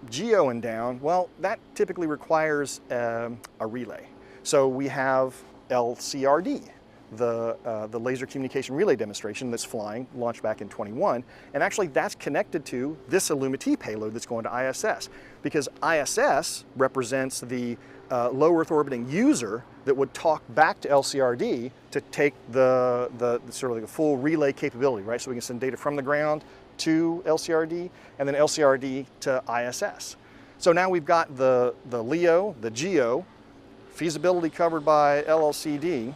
Speaker 3: GEO and down. Well, that typically requires a relay. So we have LCRD, the laser communication relay demonstration that's flying, launched back in 21, and actually that's connected to this Illuma-T payload that's going to ISS, because ISS represents the low Earth orbiting user that would talk back to LCRD to take the sort of the full relay capability, right? So we can send data from the ground to LCRD and then LCRD to ISS. So now we've got the LEO, the GEO, feasibility covered by LLCD,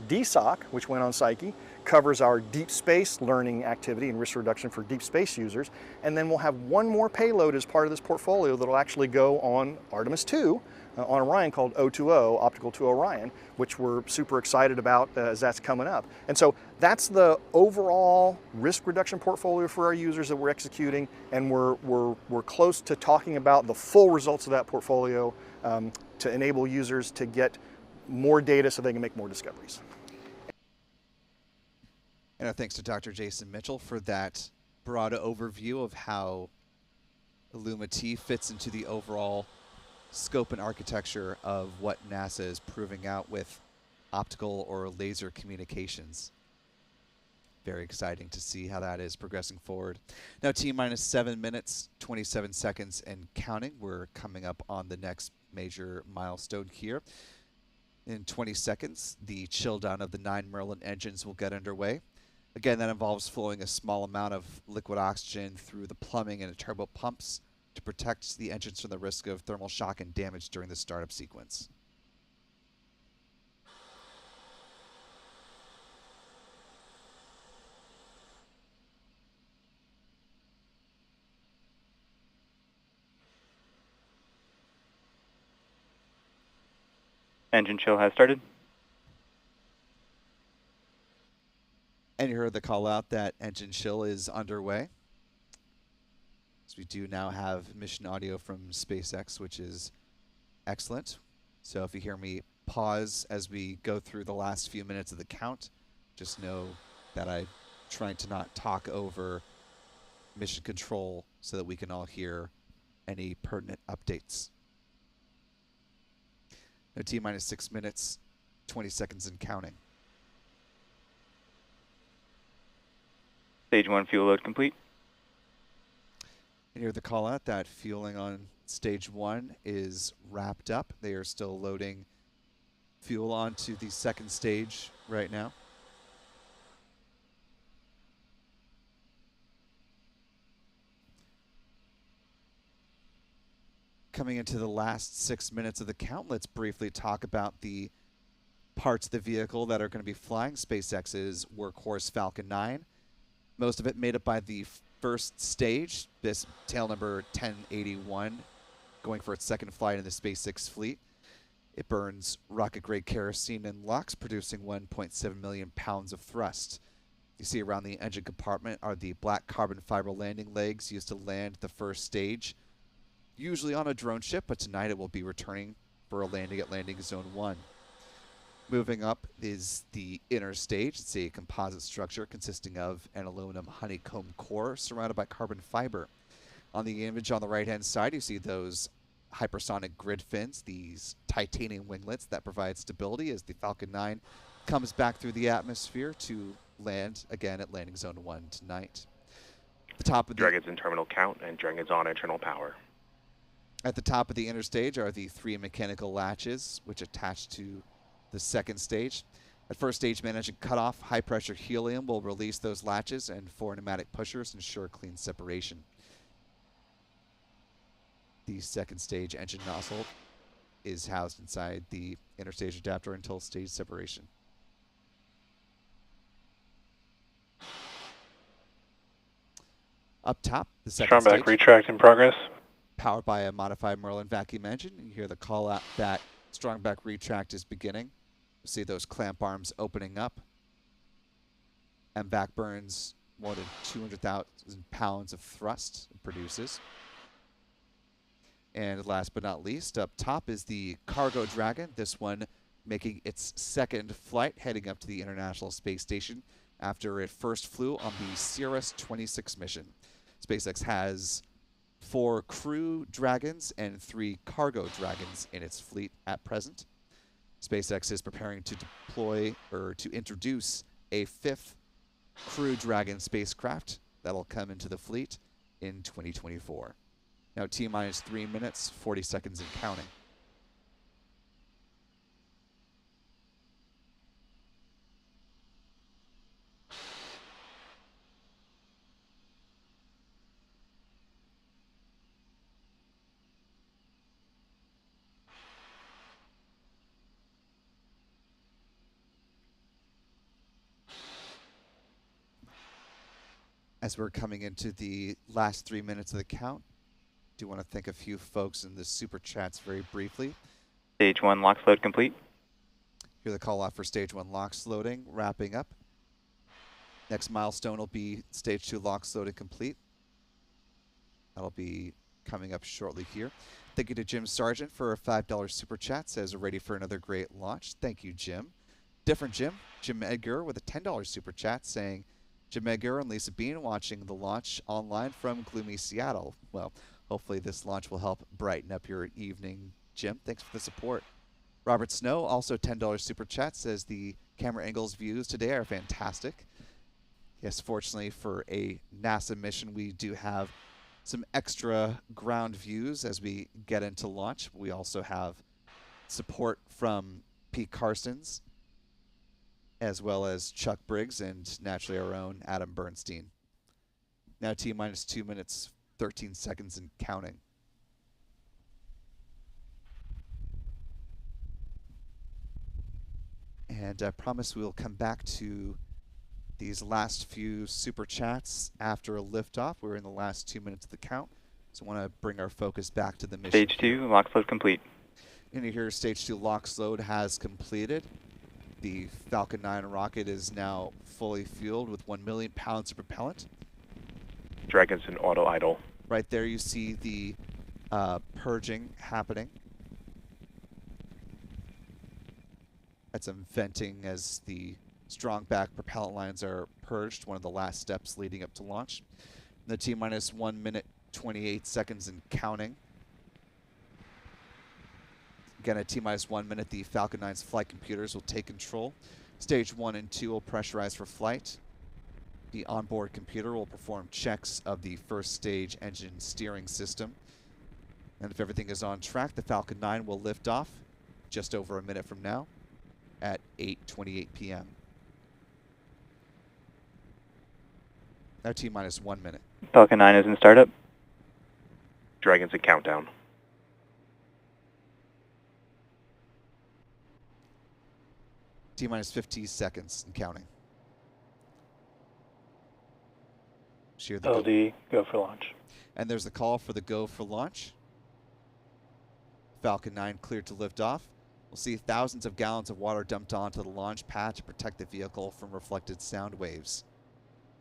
Speaker 3: DSOC, which went on Psyche, covers our deep space learning activity and risk reduction for deep space users, and then we'll have one more payload as part of this portfolio that'll actually go on Artemis 2 on Orion called O2O, Optical to Orion, which we're super excited about as that's coming up. And so that's the overall risk reduction portfolio for our users that we're executing, and we're close to talking about the full results of that portfolio to enable users to get more data so they can make more discoveries.
Speaker 1: And our thanks to Dr. Jason Mitchell for that broad overview of how Illuma-T fits into the overall scope and architecture of what NASA is proving out with optical or laser communications. Very exciting to see how that is progressing forward. Now, T-minus 7 minutes, 27 seconds and counting. We're coming up on the next major milestone here. In 20 seconds, the chill down of the 9 Merlin engines will get underway. Again, that involves flowing a small amount of liquid oxygen through the plumbing and the turbo pumps to protect the engines from the risk of thermal shock and damage during the startup sequence.
Speaker 4: Engine chill has started.
Speaker 1: And you heard the call out that engine chill is underway. So we do now have mission audio from SpaceX, which is excellent. So if you hear me pause as we go through the last few minutes of the count, just know that I'm trying to not talk over mission control so that we can all hear any pertinent updates. Now T-minus 6 minutes, 20 seconds and counting.
Speaker 4: Stage 1 fuel load complete.
Speaker 1: And hear the call out that fueling on stage 1 is wrapped up. They are still loading fuel onto the second stage right now. Coming into the last 6 minutes of the count, let's briefly talk about the parts of the vehicle that are going to be flying SpaceX's workhorse Falcon 9. Most of it made up by the first stage, this tail number 1081, going for its second flight in the SpaceX fleet. It burns rocket-grade kerosene and LOX, producing 1.7 million pounds of thrust. You see around the engine compartment are the black carbon fiber landing legs used to land the first stage, usually on a drone ship, but tonight it will be returning for a landing at Landing Zone 1. Moving up is the inner stage. It's a composite structure consisting of an aluminum honeycomb core surrounded by carbon fiber. On the image on the right-hand side, you see those hypersonic grid fins, these titanium winglets that provide stability as the Falcon 9 comes back through the atmosphere to land again at Landing Zone 1 tonight. The top of the
Speaker 5: Dragon's in terminal count and Dragon's on internal power.
Speaker 1: At the top of the inner stage are the 3 mechanical latches, which attach to the second stage. At first stage, managing cutoff, high-pressure helium will release those latches, and 4 pneumatic pushers ensure clean separation. The second stage engine nozzle is housed inside the inner stage adapter until stage separation. Up top, the second
Speaker 5: Strongback
Speaker 1: stage,
Speaker 5: retract in progress.
Speaker 1: powered by a modified Merlin vacuum engine. You hear the call out that strongback retract is beginning. You see those clamp arms opening up. And back burns more than 200,000 pounds of thrust it produces. And last but not least, up top is the cargo Dragon. This one making its second flight, heading up to the International Space Station after it first flew on the CRS-26 mission. SpaceX has 4 crew Dragons and 3 cargo Dragons in its fleet at present. SpaceX is preparing to deploy or to introduce a 5th Crew Dragon spacecraft that'll come into the fleet in 2024. Now T-minus 3 minutes, 40 seconds and counting. As we're coming into the last 3 minutes of the count, do want to thank a few folks in the super chats very briefly.
Speaker 4: Stage 1 LOX load complete.
Speaker 1: Hear the call out for stage 1 LOX loading, wrapping up. Next milestone will be stage 2 LOX loading complete. That'll be coming up shortly here. Thank you to Jim Sargent for a $5 super chat. Says ready for another great launch. Thank you, Jim. Different Jim. Jim Edgar with a $10 super chat saying, Jim Edgar and Lisa Bean watching the launch online from gloomy Seattle. Well, hopefully this launch will help brighten up your evening, Jim. Thanks for the support. Robert Snow, also $10 super chat, says the camera angles views today are fantastic. Yes, fortunately for a NASA mission, we do have some extra ground views as we get into launch. We also have support from Pete Carson's, as well as Chuck Briggs and naturally our own Adam Bernstein. Now T-minus 2 minutes, 13 seconds and counting. And I promise we'll come back to these last few super chats after a liftoff. We're in the last 2 minutes of the count, so I want to bring our focus back to the mission.
Speaker 4: Stage 2 LOX load complete.
Speaker 1: And here, stage 2 LOX load has completed. The Falcon 9 rocket is now fully fueled with 1 million pounds of propellant.
Speaker 5: Dragon's in auto idle.
Speaker 1: Right there you see the purging happening. That's some venting as the strong back propellant lines are purged, one of the last steps leading up to launch. The T-minus 1 minute 28 seconds and counting. Again, at T-minus 1 minute, the Falcon 9's flight computers will take control. Stage 1 and 2 will pressurize for flight. The onboard computer will perform checks of the first stage engine steering system. And if everything is on track, the Falcon 9 will lift off just over a minute from now at 8:28 p.m. Now T-minus 1 minute.
Speaker 4: Falcon 9 is in startup.
Speaker 5: Dragon's in countdown.
Speaker 1: T-minus 50 seconds and counting. Shear the
Speaker 5: LD, go for launch.
Speaker 1: And there's the call for the go for launch. Falcon 9 cleared to lift off. We'll see thousands of gallons of water dumped onto the launch pad to protect the vehicle from reflected sound waves.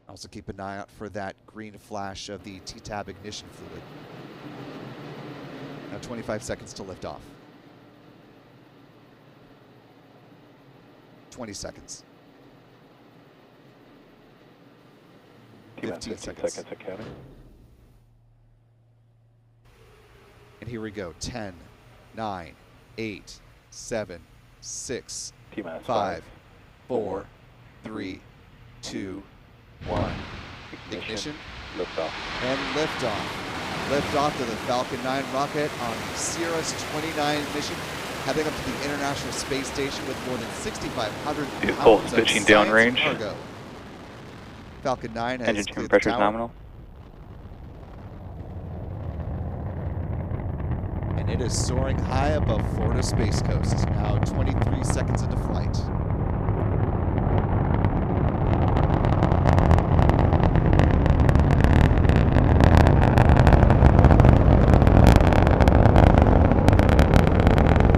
Speaker 1: Also keep an eye out for that green flash of the T-tab ignition fluid. Now 25 seconds to lift off. 20 seconds. 15 seconds.
Speaker 5: Seconds accounting.
Speaker 1: And here we go. 10, 9, 8, 7, 6,
Speaker 5: T-minus
Speaker 1: 5, 4, 3, 2, 1. Ignition.
Speaker 5: Liftoff.
Speaker 1: And liftoff. Liftoff to the Falcon 9 rocket on Sierra's 29 mission, heading up to the International Space Station with more than 6,500
Speaker 4: Vehicle
Speaker 1: pounds of
Speaker 4: pitching
Speaker 1: science
Speaker 4: downrange.
Speaker 1: cargo. Falcon 9 has
Speaker 4: Engine
Speaker 1: cleared the
Speaker 4: pressure is
Speaker 1: tower.
Speaker 4: nominal.
Speaker 1: And it is soaring high above Florida Space Coast. Now 23 seconds into flight.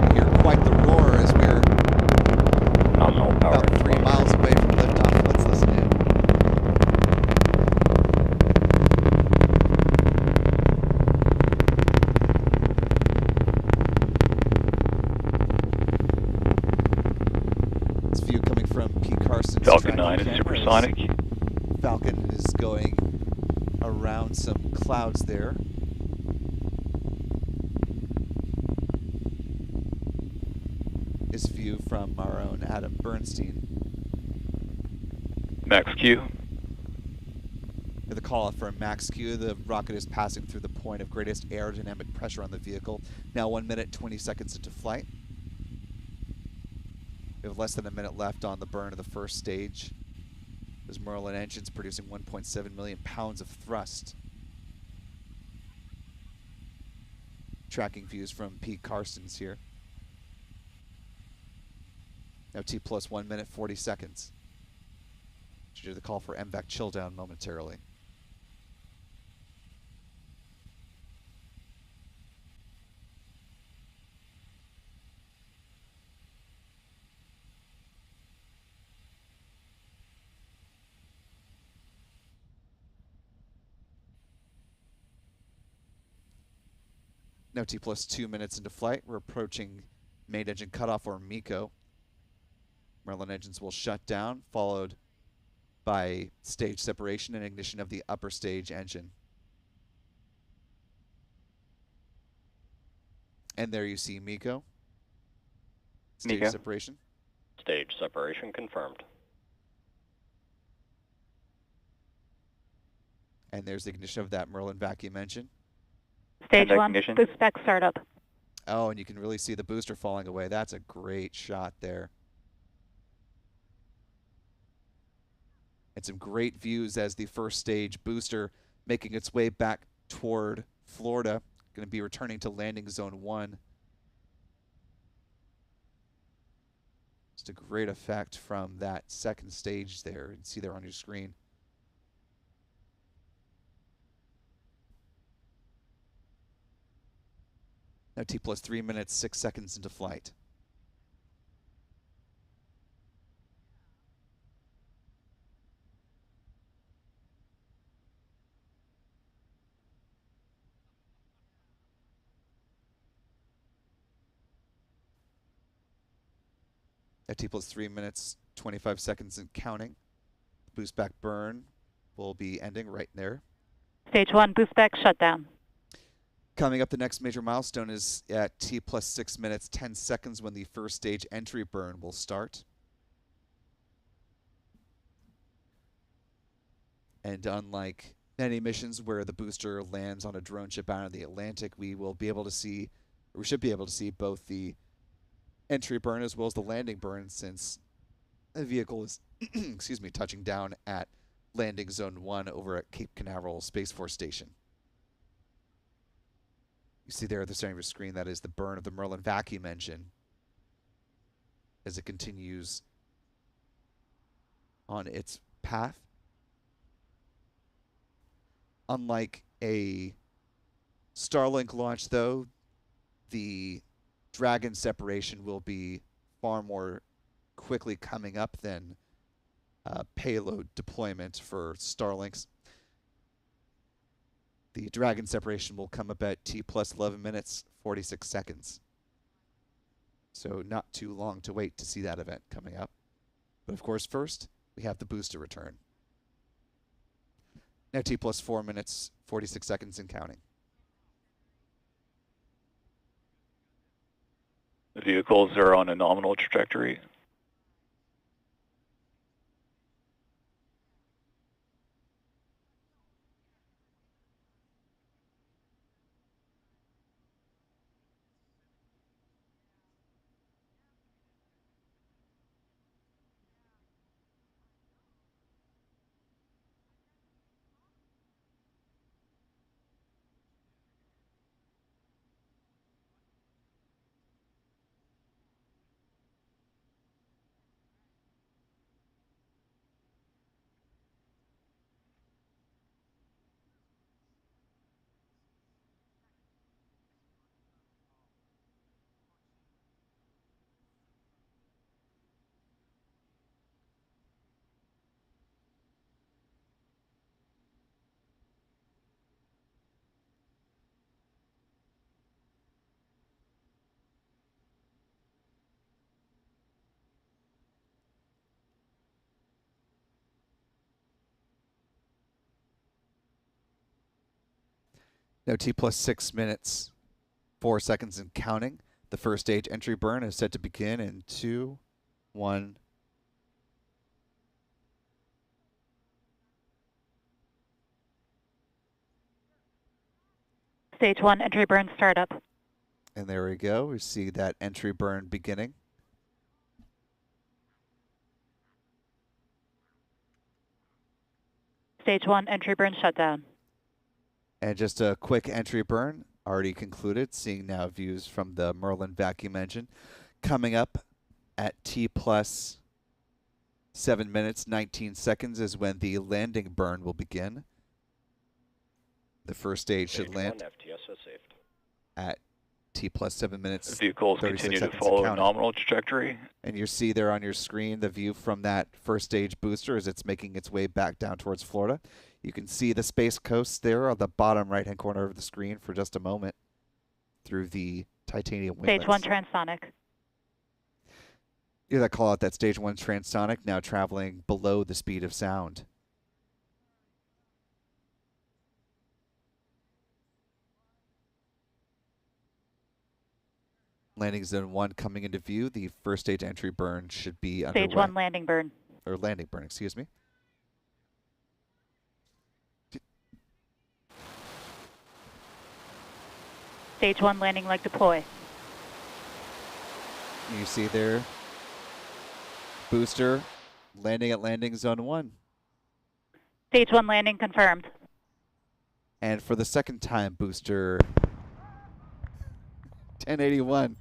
Speaker 1: We hear quite the roar as we're
Speaker 5: Nominal power.
Speaker 1: about 3 miles away from liftoff. Let's listen in. This view coming from Pete Carson's
Speaker 5: Falcon
Speaker 1: tracking
Speaker 5: 9 is
Speaker 1: camera as
Speaker 5: supersonic.
Speaker 1: Falcon is going around some clouds there. This view from our own Adam Bernstein.
Speaker 5: Max Q.
Speaker 1: With a call out for a max Q, the rocket is passing through the point of greatest aerodynamic pressure on the vehicle. Now 1 minute, 20 seconds into flight. We have less than a minute left on the burn of the first stage. Those Merlin engines producing 1.7 million pounds of thrust. Tracking views from Pete Carson's here. Now T plus 1 minute, 40 seconds. Should hear the call for MVAC chill down momentarily. Now T plus 2 minutes into flight. We're approaching main engine cutoff, or MECO. Merlin engines will shut down, followed by stage separation and ignition of the upper stage engine. And there you see MECO. Stage
Speaker 4: MECO.
Speaker 1: separation.
Speaker 5: Stage separation confirmed.
Speaker 1: And there's the ignition of that Merlin vacuum engine.
Speaker 6: Stage
Speaker 4: And
Speaker 6: 1,
Speaker 4: ignition.
Speaker 6: boost spec startup.
Speaker 1: Oh, and you can really see the booster falling away. That's a great shot there. And some great views as the first stage booster making its way back toward Florida. Going to be returning to landing zone 1. Just a great effect from that second stage there. You can see there on your screen. Now T plus 3 minutes, 6 seconds into flight. At T plus 3 minutes, 25 seconds and counting. Boost back burn will be ending right there.
Speaker 6: Stage 1, boost back shutdown.
Speaker 1: Coming up, the next major milestone is at T plus 6 minutes, 10 seconds when the first stage entry burn will start. And unlike many missions where the booster lands on a drone ship out in the Atlantic, we will be able to see, or we should be able to see both the entry burn as well as the landing burn, since the vehicle is excuse me, touching down at landing zone 1 over at Cape Canaveral Space Force Station. You see there at the center of your screen, that is the burn of the Merlin vacuum engine as it continues on its path. Unlike a Starlink launch, though, the Dragon separation will be far more quickly coming up than payload deployment for Starlinks. The Dragon separation will come up at T plus 11 minutes, 46 seconds. So not too long to wait to see that event coming up. But of course, first, we have the booster return. Now T plus 4 minutes, 46 seconds and counting.
Speaker 7: The vehicles are on a nominal trajectory.
Speaker 1: Now T plus 6 minutes, 4 seconds and counting. The first stage entry burn is set to begin in 2, 1.
Speaker 6: Stage 1, entry burn startup.
Speaker 1: And there we go. We see that entry burn beginning.
Speaker 6: Stage 1, entry burn shutdown.
Speaker 1: And just a quick entry burn, already concluded, seeing now views from the Merlin vacuum engine. Coming up at T plus 7 minutes, 19 seconds is when the landing burn will begin. The first stage should land
Speaker 5: FTS is saved.
Speaker 1: at T plus 7 minutes,
Speaker 7: The vehicles
Speaker 1: 36
Speaker 7: continue to
Speaker 1: seconds
Speaker 7: follow a
Speaker 1: counting.
Speaker 7: nominal trajectory.
Speaker 1: And you see there on your screen the view from that first stage booster as it's making its way back down towards Florida. You can see the Space Coast there on the bottom right-hand corner of the screen for just a moment through the titanium winglets.
Speaker 6: Stage 1, transonic.
Speaker 1: You hear that call out, that stage 1 transonic, now traveling below the speed of sound. Landing zone 1 coming into view. The first stage entry burn should be underway.
Speaker 6: Stage 1, landing burn.
Speaker 1: Or landing burn, excuse me.
Speaker 6: Stage 1, landing leg deploy.
Speaker 1: You see there, booster landing at landing zone 1.
Speaker 6: Stage 1, landing confirmed.
Speaker 1: And for the second time, booster 1081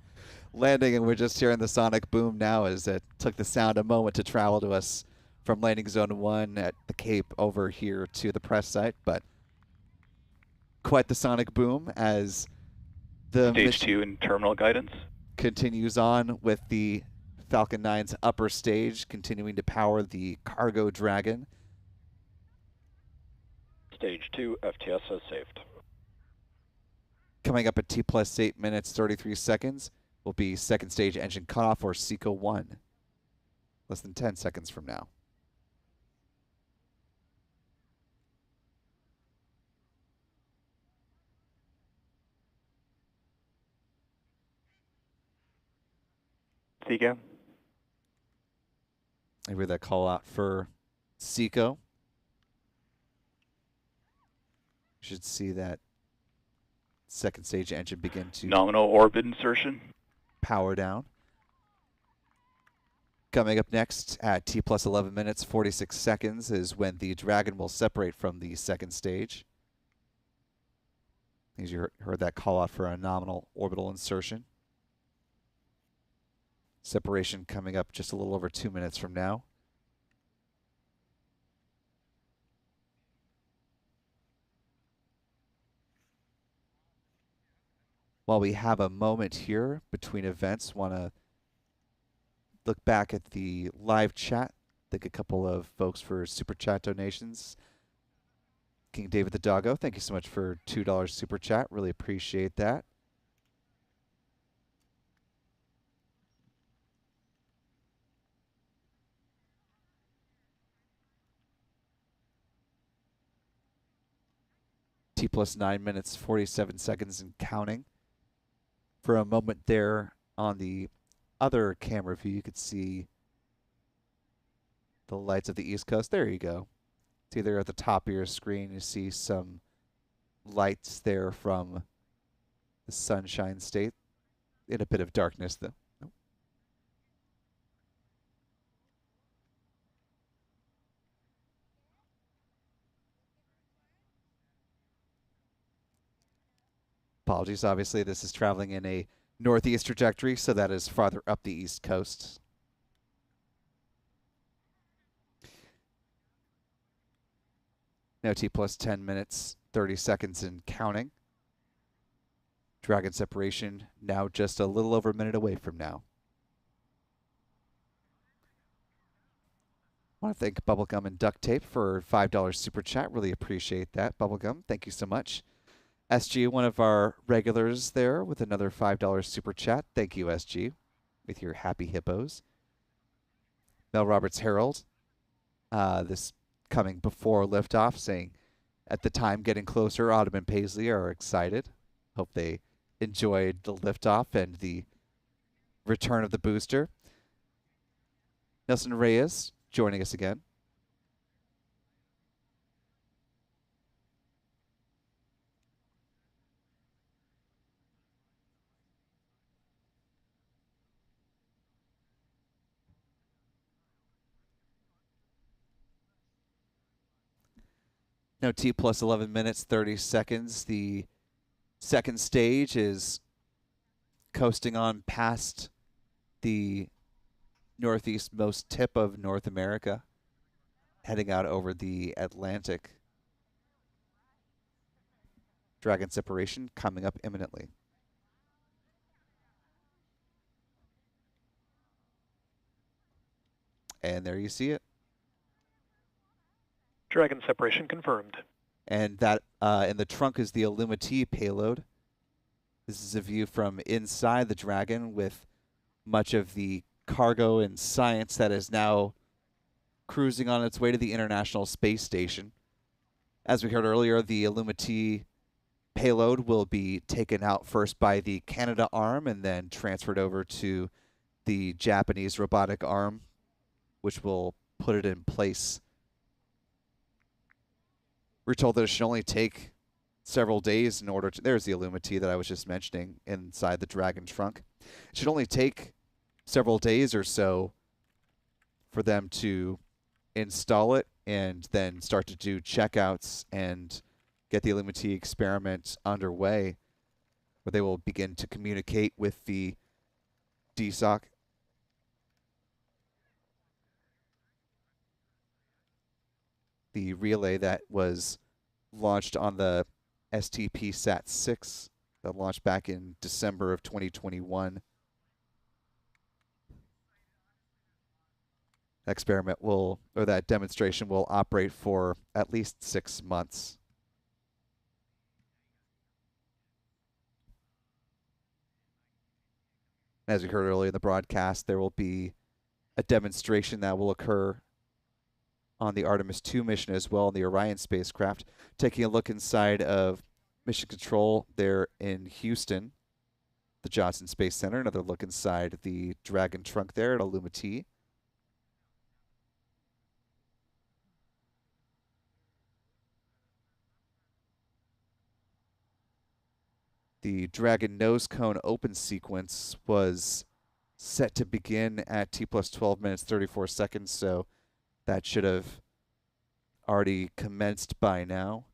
Speaker 1: landing, and we're just hearing the sonic boom now as it took the sound a moment to travel to us from landing zone 1 at the Cape over here to the press site, but quite the sonic boom as The
Speaker 7: Stage
Speaker 1: mission
Speaker 7: 2 and terminal guidance.
Speaker 1: continues on with the Falcon 9's upper stage, continuing to power the cargo Dragon.
Speaker 5: Stage 2, FTS has saved.
Speaker 1: Coming up at T plus 8 minutes 33 seconds will be second stage engine cutoff, or SECO 1. Less than 10 seconds from now.
Speaker 4: SECO.
Speaker 1: I read that call out for SECO. You should see that second stage engine begin to
Speaker 7: Nominal orbit insertion.
Speaker 1: power down. Coming up next at T plus 11 minutes 46 seconds is when the Dragon will separate from the second stage. As you heard that call out for a nominal orbital insertion. Separation coming up just a little over 2 minutes from now. While we have a moment here between events, want to look back at the live chat. Thank a couple of folks for super chat donations. King David the Doggo, thank you so much for $2 super chat. Really appreciate that. T plus 9 minutes 47 seconds and counting. For a moment there on the other camera view, you could see the lights of the East Coast. There you go. It's either at the top of your screen, you see some lights there from the Sunshine State in a bit of darkness, though. Nope. Apologies, obviously this is traveling in a northeast trajectory, so that is farther up the East Coast. Now T plus 10 minutes, 30 seconds and counting. Dragon separation now just a little over a minute away from now. I want to thank Bubblegum and Duct Tape for $5 super chat. Really appreciate that, Bubblegum. Thank you so much. SG, one of our regulars there with another $5 super chat. Thank you, SG, with your happy hippos. Mel Roberts Herald, this coming before liftoff, saying, at the time getting closer, Autumn and Paisley are excited. Hope they enjoyed the liftoff and the return of the booster. Nelson Reyes joining us again. Now T plus 11 minutes, 30 seconds. The second stage is coasting on past the northeastmost tip of North America, heading out over the Atlantic. Dragon separation coming up imminently. And there you see it.
Speaker 5: Dragon separation confirmed.
Speaker 1: And that in the trunk is the Illumity payload. This is a view from inside the Dragon with much of the cargo and science that is now cruising on its way to the International Space Station. As we heard earlier, the Illumity payload will be taken out first by the Canada arm and then transferred over to the Japanese robotic arm, which will put it in place. We're told that it should only take several days in order to... There's the Illumity that I was just mentioning inside the Dragon trunk. It should only take several days or so for them to install it and then start to do checkouts and get the Illumity experiment underway, where they will begin to communicate with the DSOC. The relay that was launched on the STP-SAT-6, that launched back in December of 2021. That demonstration will operate for at least 6 months. As we heard earlier in the broadcast, there will be a demonstration that will occur on the Artemis 2 mission as well, in the Orion spacecraft, taking a look inside of Mission Control there in Houston, the Johnson Space Center. Another look inside the Dragon trunk there at Illumity. The Dragon nose cone open sequence was set to begin at T plus 12 minutes 34 seconds, so that should have already commenced by now.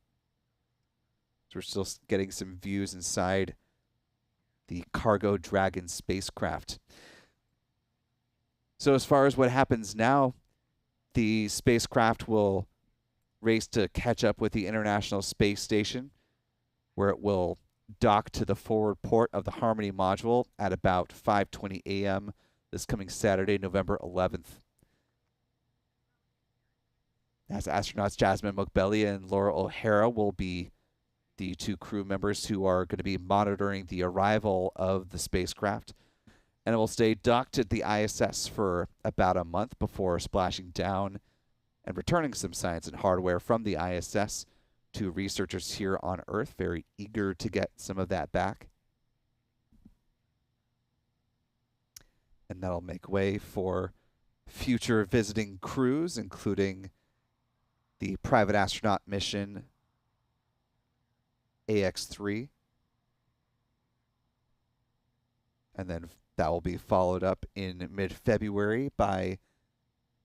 Speaker 1: So we're still getting some views inside the cargo Dragon spacecraft. So as far as what happens now, the spacecraft will race to catch up with the International Space Station, where it will dock to the forward port of the Harmony module at about 5:20 a.m. this coming Saturday, November 11th. As astronauts Jasmine Mokbeli and Laura O'Hara will be the two crew members who are going to be monitoring the arrival of the spacecraft. And it will stay docked at the ISS for about a month before splashing down and returning some science and hardware from the ISS to researchers here on Earth, very eager to get some of that back. And that'll make way for future visiting crews, including the private astronaut mission AX-3. And then that will be followed up in mid-February by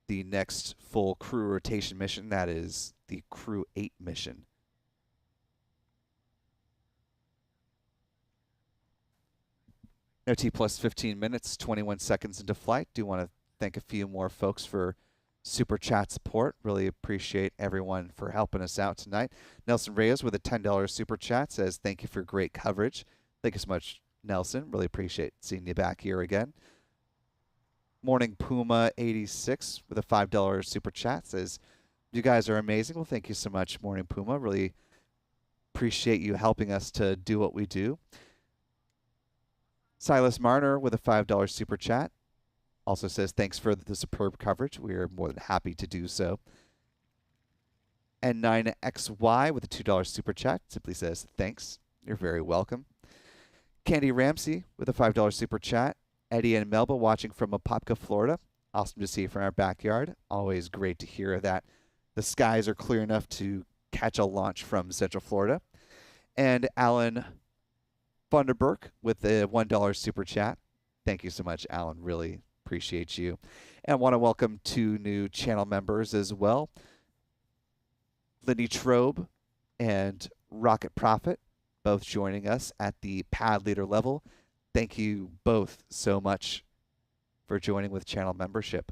Speaker 1: the next full crew rotation mission, that is the Crew 8 mission. No T plus 15 minutes, 21 seconds into flight. Do want to thank a few more folks for super chat support. Really appreciate everyone for helping us out tonight. Nelson Reyes with a $10 super chat says, thank you for great coverage. Thank you so much, Nelson. Really appreciate seeing you back here again. Morning Puma 86 with a $5 super chat says, you guys are amazing. Well, thank you so much, Morning Puma. Really appreciate you helping us to do what we do. Silas Marner with a $5 super chat also says, thanks for the superb coverage. We are more than happy to do so. N9XY with a $2 super chat simply says, thanks. You're very welcome. Candy Ramsey with a $5 super chat. Eddie and Melba watching from Apopka, Florida. Awesome to see you from our backyard. Always great to hear that the skies are clear enough to catch a launch from Central Florida. And Alan Funderburk with a $1 super chat. Thank you so much, Alan. Really appreciate you. And I want to welcome two new channel members as well. Lindy Trobe and Rocket Prophet, both joining us at the pad leader level. Thank you both so much for joining with channel membership.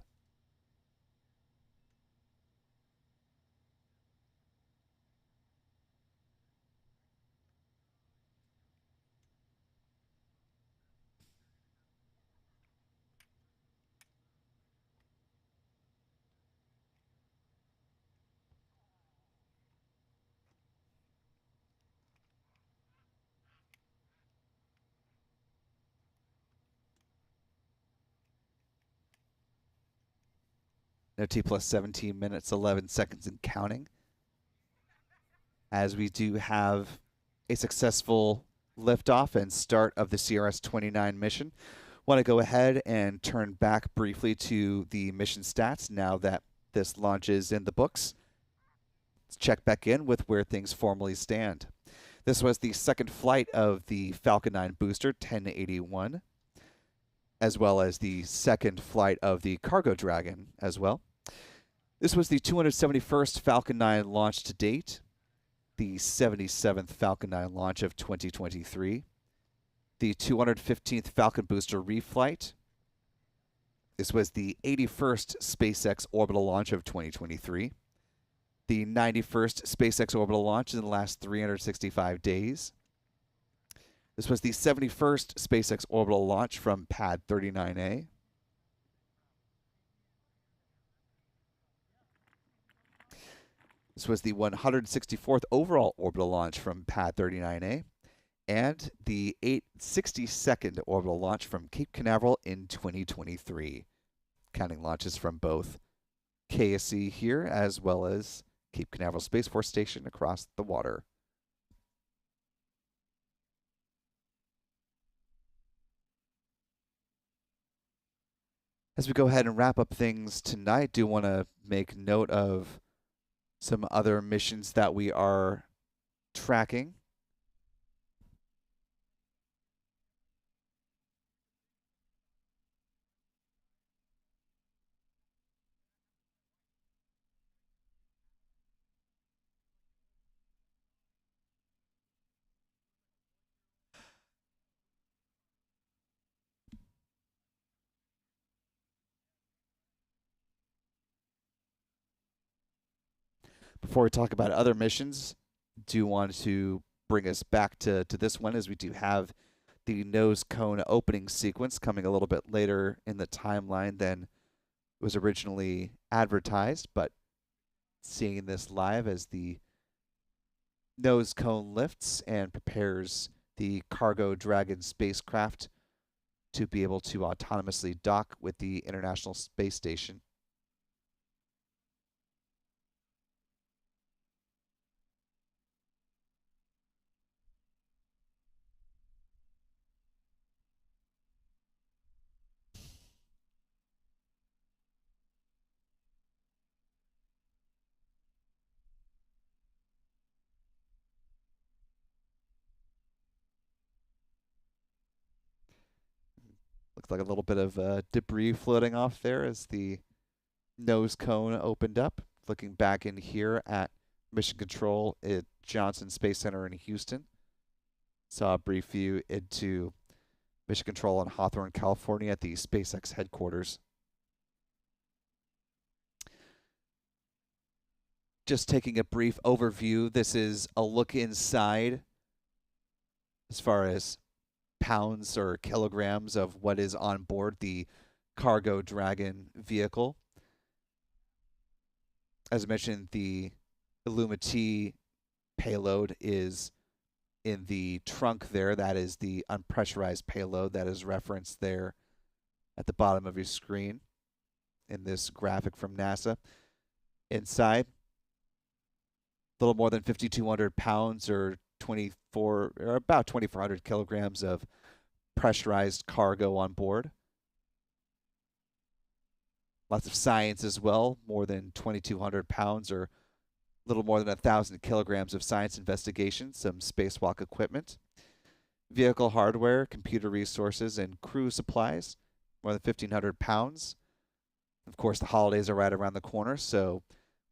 Speaker 1: No T plus 17 minutes, 11 seconds and counting. As we do have a successful liftoff and start of the CRS-29 mission. Want to go ahead and turn back briefly to the mission stats now that this launch is in the books. Let's check back in with where things formally stand. This was the second flight of the Falcon 9 booster, 1081, as well as the second flight of the Cargo Dragon as well. This was the 271st Falcon 9 launch to date, the 77th Falcon 9 launch of 2023, the 215th Falcon booster reflight. This was the 81st SpaceX orbital launch of 2023, the 91st SpaceX orbital launch in the last 365 days, This was the 71st SpaceX orbital launch from Pad 39A. This was the 164th overall orbital launch from Pad 39A and the 862nd orbital launch from Cape Canaveral in 2023, counting launches from both KSC here as well as Cape Canaveral Space Force Station across the water. As we go ahead and wrap up things tonight, do want to make note of some other missions that we are tracking. Before we talk about other missions, do want to bring us back to this one, as we do have the nose cone opening sequence coming a little bit later in the timeline than was originally advertised, but seeing this live as the nose cone lifts and prepares the cargo Dragon spacecraft to be able to autonomously dock with the International Space Station. Looks like a little bit of debris floating off there as the nose cone opened up. Looking back in here at Mission Control at Johnson Space Center in Houston. Saw a brief view into Mission Control in Hawthorne, California at the SpaceX headquarters. Just taking a brief overview, this is a look inside as far as pounds or kilograms of what is on board the cargo Dragon vehicle. As I mentioned, the Illumity payload is in the trunk there. That is the unpressurized payload that is referenced there at the bottom of your screen in this graphic from NASA. Inside, a little more than 5,200 pounds or about 2,400 kilograms of pressurized cargo on board. Lots of science as well, more than 2,200 pounds or a little more than 1,000 kilograms of science investigation, some spacewalk equipment, vehicle hardware, computer resources, and crew supplies, more than 1,500 pounds. Of course, the holidays are right around the corner, so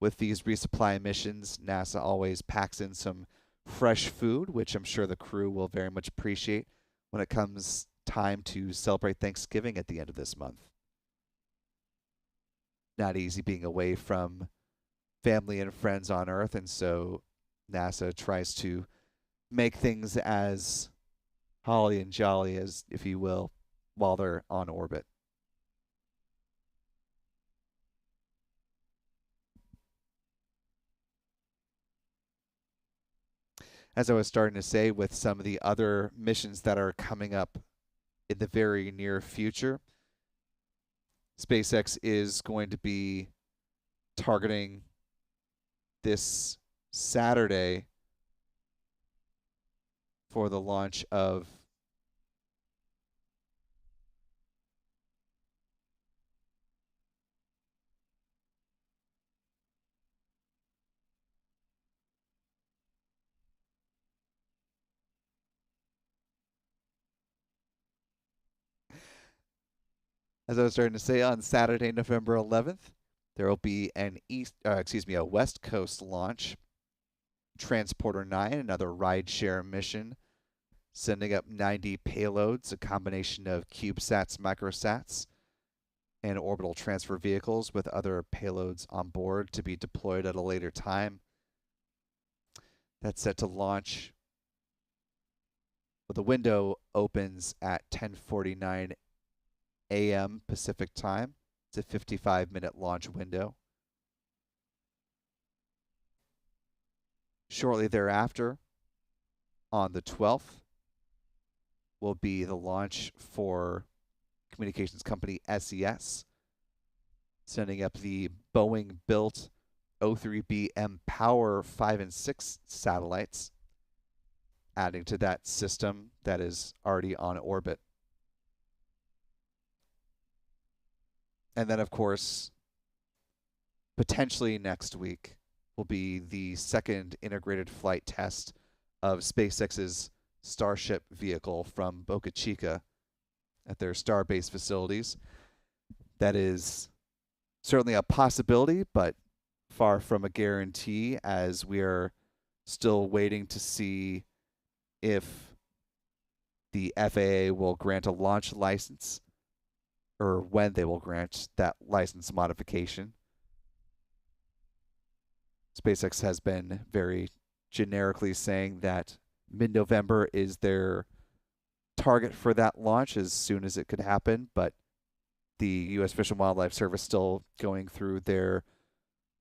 Speaker 1: with these resupply missions, NASA always packs in some fresh food, which I'm sure the crew will very much appreciate when it comes time to celebrate Thanksgiving at the end of this month. Not easy being away from family and friends on Earth, and so NASA tries to make things as holly and jolly as, if you will, while they're on orbit. As I was starting to say, with some of the other missions that are coming up in the very near future, SpaceX is going to be targeting this Saturday for the launch of as I was starting to say, on Saturday, November 11th, there will be a West Coast launch. Transporter 9, another rideshare mission, sending up 90 payloads, a combination of CubeSats, microsats, and orbital transfer vehicles with other payloads on board to be deployed at a later time. That's set to launch Well, the window opens at 10:49 a.m. Pacific time. It's a 55-minute launch window. Shortly thereafter, on the 12th, will be the launch for communications company SES, sending up the Boeing-built O3B mPOWER 5 and 6 satellites, adding to that system that is already on orbit. And then, of course, potentially next week will be the second integrated flight test of SpaceX's Starship vehicle from Boca Chica at their Starbase facilities. That is certainly a possibility, but far from a guarantee, as we are still waiting to see if the FAA will grant a launch license or when they will grant that license modification. SpaceX has been very generically saying that mid-November is their target for that launch as soon as it could happen, but the U.S. Fish and Wildlife Service still going through their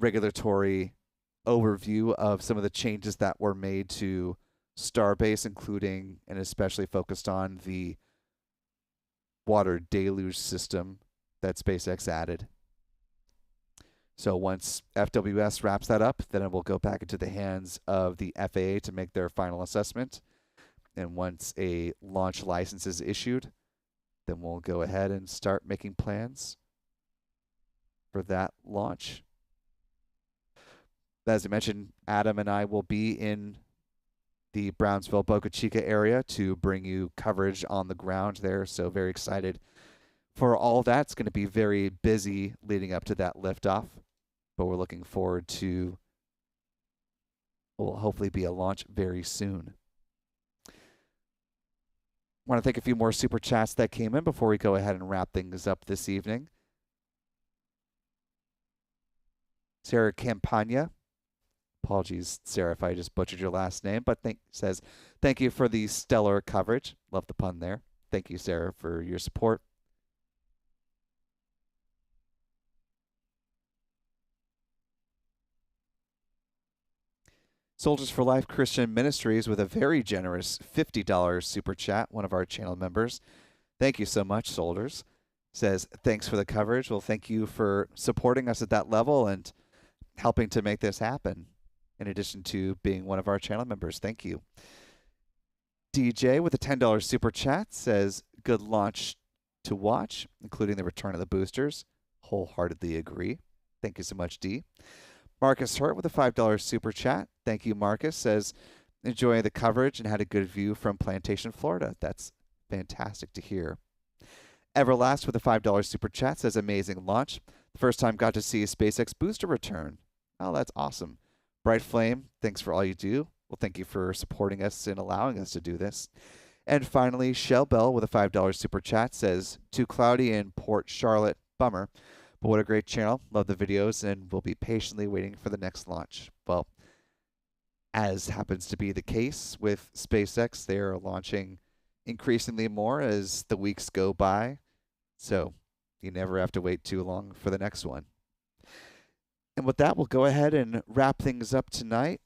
Speaker 1: regulatory overview of some of the changes that were made to Starbase, including and especially focused on the water deluge system that SpaceX added. So once FWS wraps that up, then it will go back into the hands of the FAA to make their final assessment. And once a launch license is issued, then we'll go ahead and start making plans for that launch. As I mentioned, Adam and I will be in the Brownsville, Boca Chica area to bring you coverage on the ground there. So very excited for all that. It's going to be very busy leading up to that liftoff, but we're looking forward to what will hopefully be a launch very soon. I want to thank a few more super chats that came in before we go ahead and wrap things up this evening. Sarah Campagna. Apologies, Sarah, if I just butchered your last name, but says, thank you for the stellar coverage. Love the pun there. Thank you, Sarah, for your support. Soldiers for Life Christian Ministries with a very generous $50 super chat, one of our channel members. Thank you so much, soldiers. Says, thanks for the coverage. Well, thank you for supporting us at that level and helping to make this happen, in addition to being one of our channel members. Thank you. DJ with a $10 super chat says, good launch to watch, including the return of the boosters. Wholeheartedly agree. Thank you so much, D. Marcus Hurt with a $5 super chat. Thank you, Marcus. Says, enjoying the coverage and had a good view from Plantation, Florida. That's fantastic to hear. Everlast with a $5 super chat says, amazing launch. The first time got to see a SpaceX booster return. Oh, that's awesome. Bright Flame, thanks for all you do. Well, thank you for supporting us and allowing us to do this. And finally, Shell Bell with a $5 super chat says, too cloudy in Port Charlotte. Bummer. But what a great channel. Love the videos and we'll be patiently waiting for the next launch. Well, as happens to be the case with SpaceX, they are launching increasingly more as the weeks go by. So you never have to wait too long for the next one. And with that, we'll go ahead and wrap things up tonight.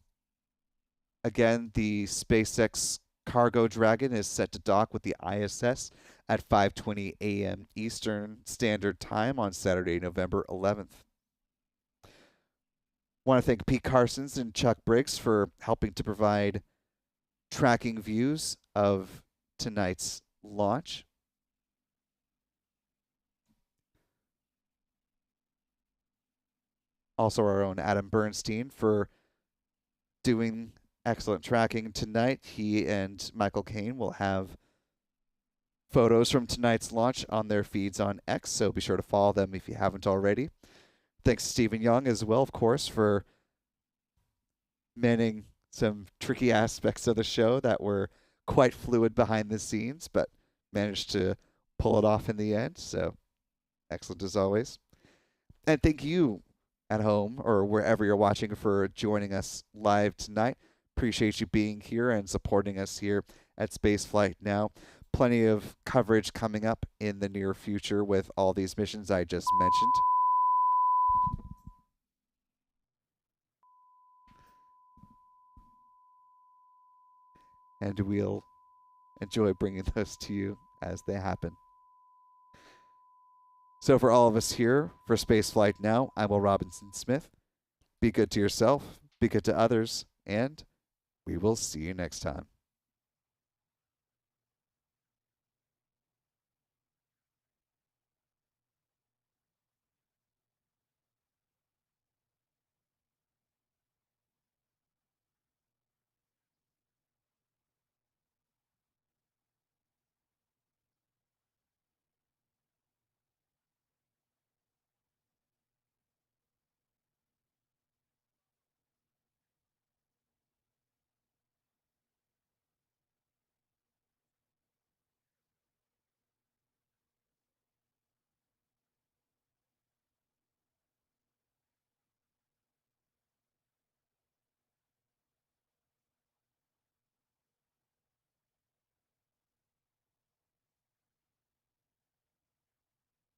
Speaker 1: Again, the SpaceX Cargo Dragon is set to dock with the ISS at 5:20 a.m. Eastern Standard Time on Saturday, November 11th. Want to thank Pete Carsons and Chuck Briggs for helping to provide tracking views of tonight's launch. Also our own Adam Bernstein for doing excellent tracking tonight. He and Michael Caine will have photos from tonight's launch on their feeds on X, so be sure to follow them if you haven't already. Thanks to Stephen Young as well, of course, for manning some tricky aspects of the show that were quite fluid behind the scenes, but managed to pull it off in the end, so excellent as always. And thank you at home or wherever you're watching for joining us live tonight. Appreciate you being here and supporting us here at Spaceflight now. Plenty of coverage coming up in the near future with all these missions I just mentioned. And we'll enjoy bringing those to you as they happen. So for all of us here for Spaceflight Now, I'm Will Robinson Smith. Be good to yourself, be good to others, and we will see you next time.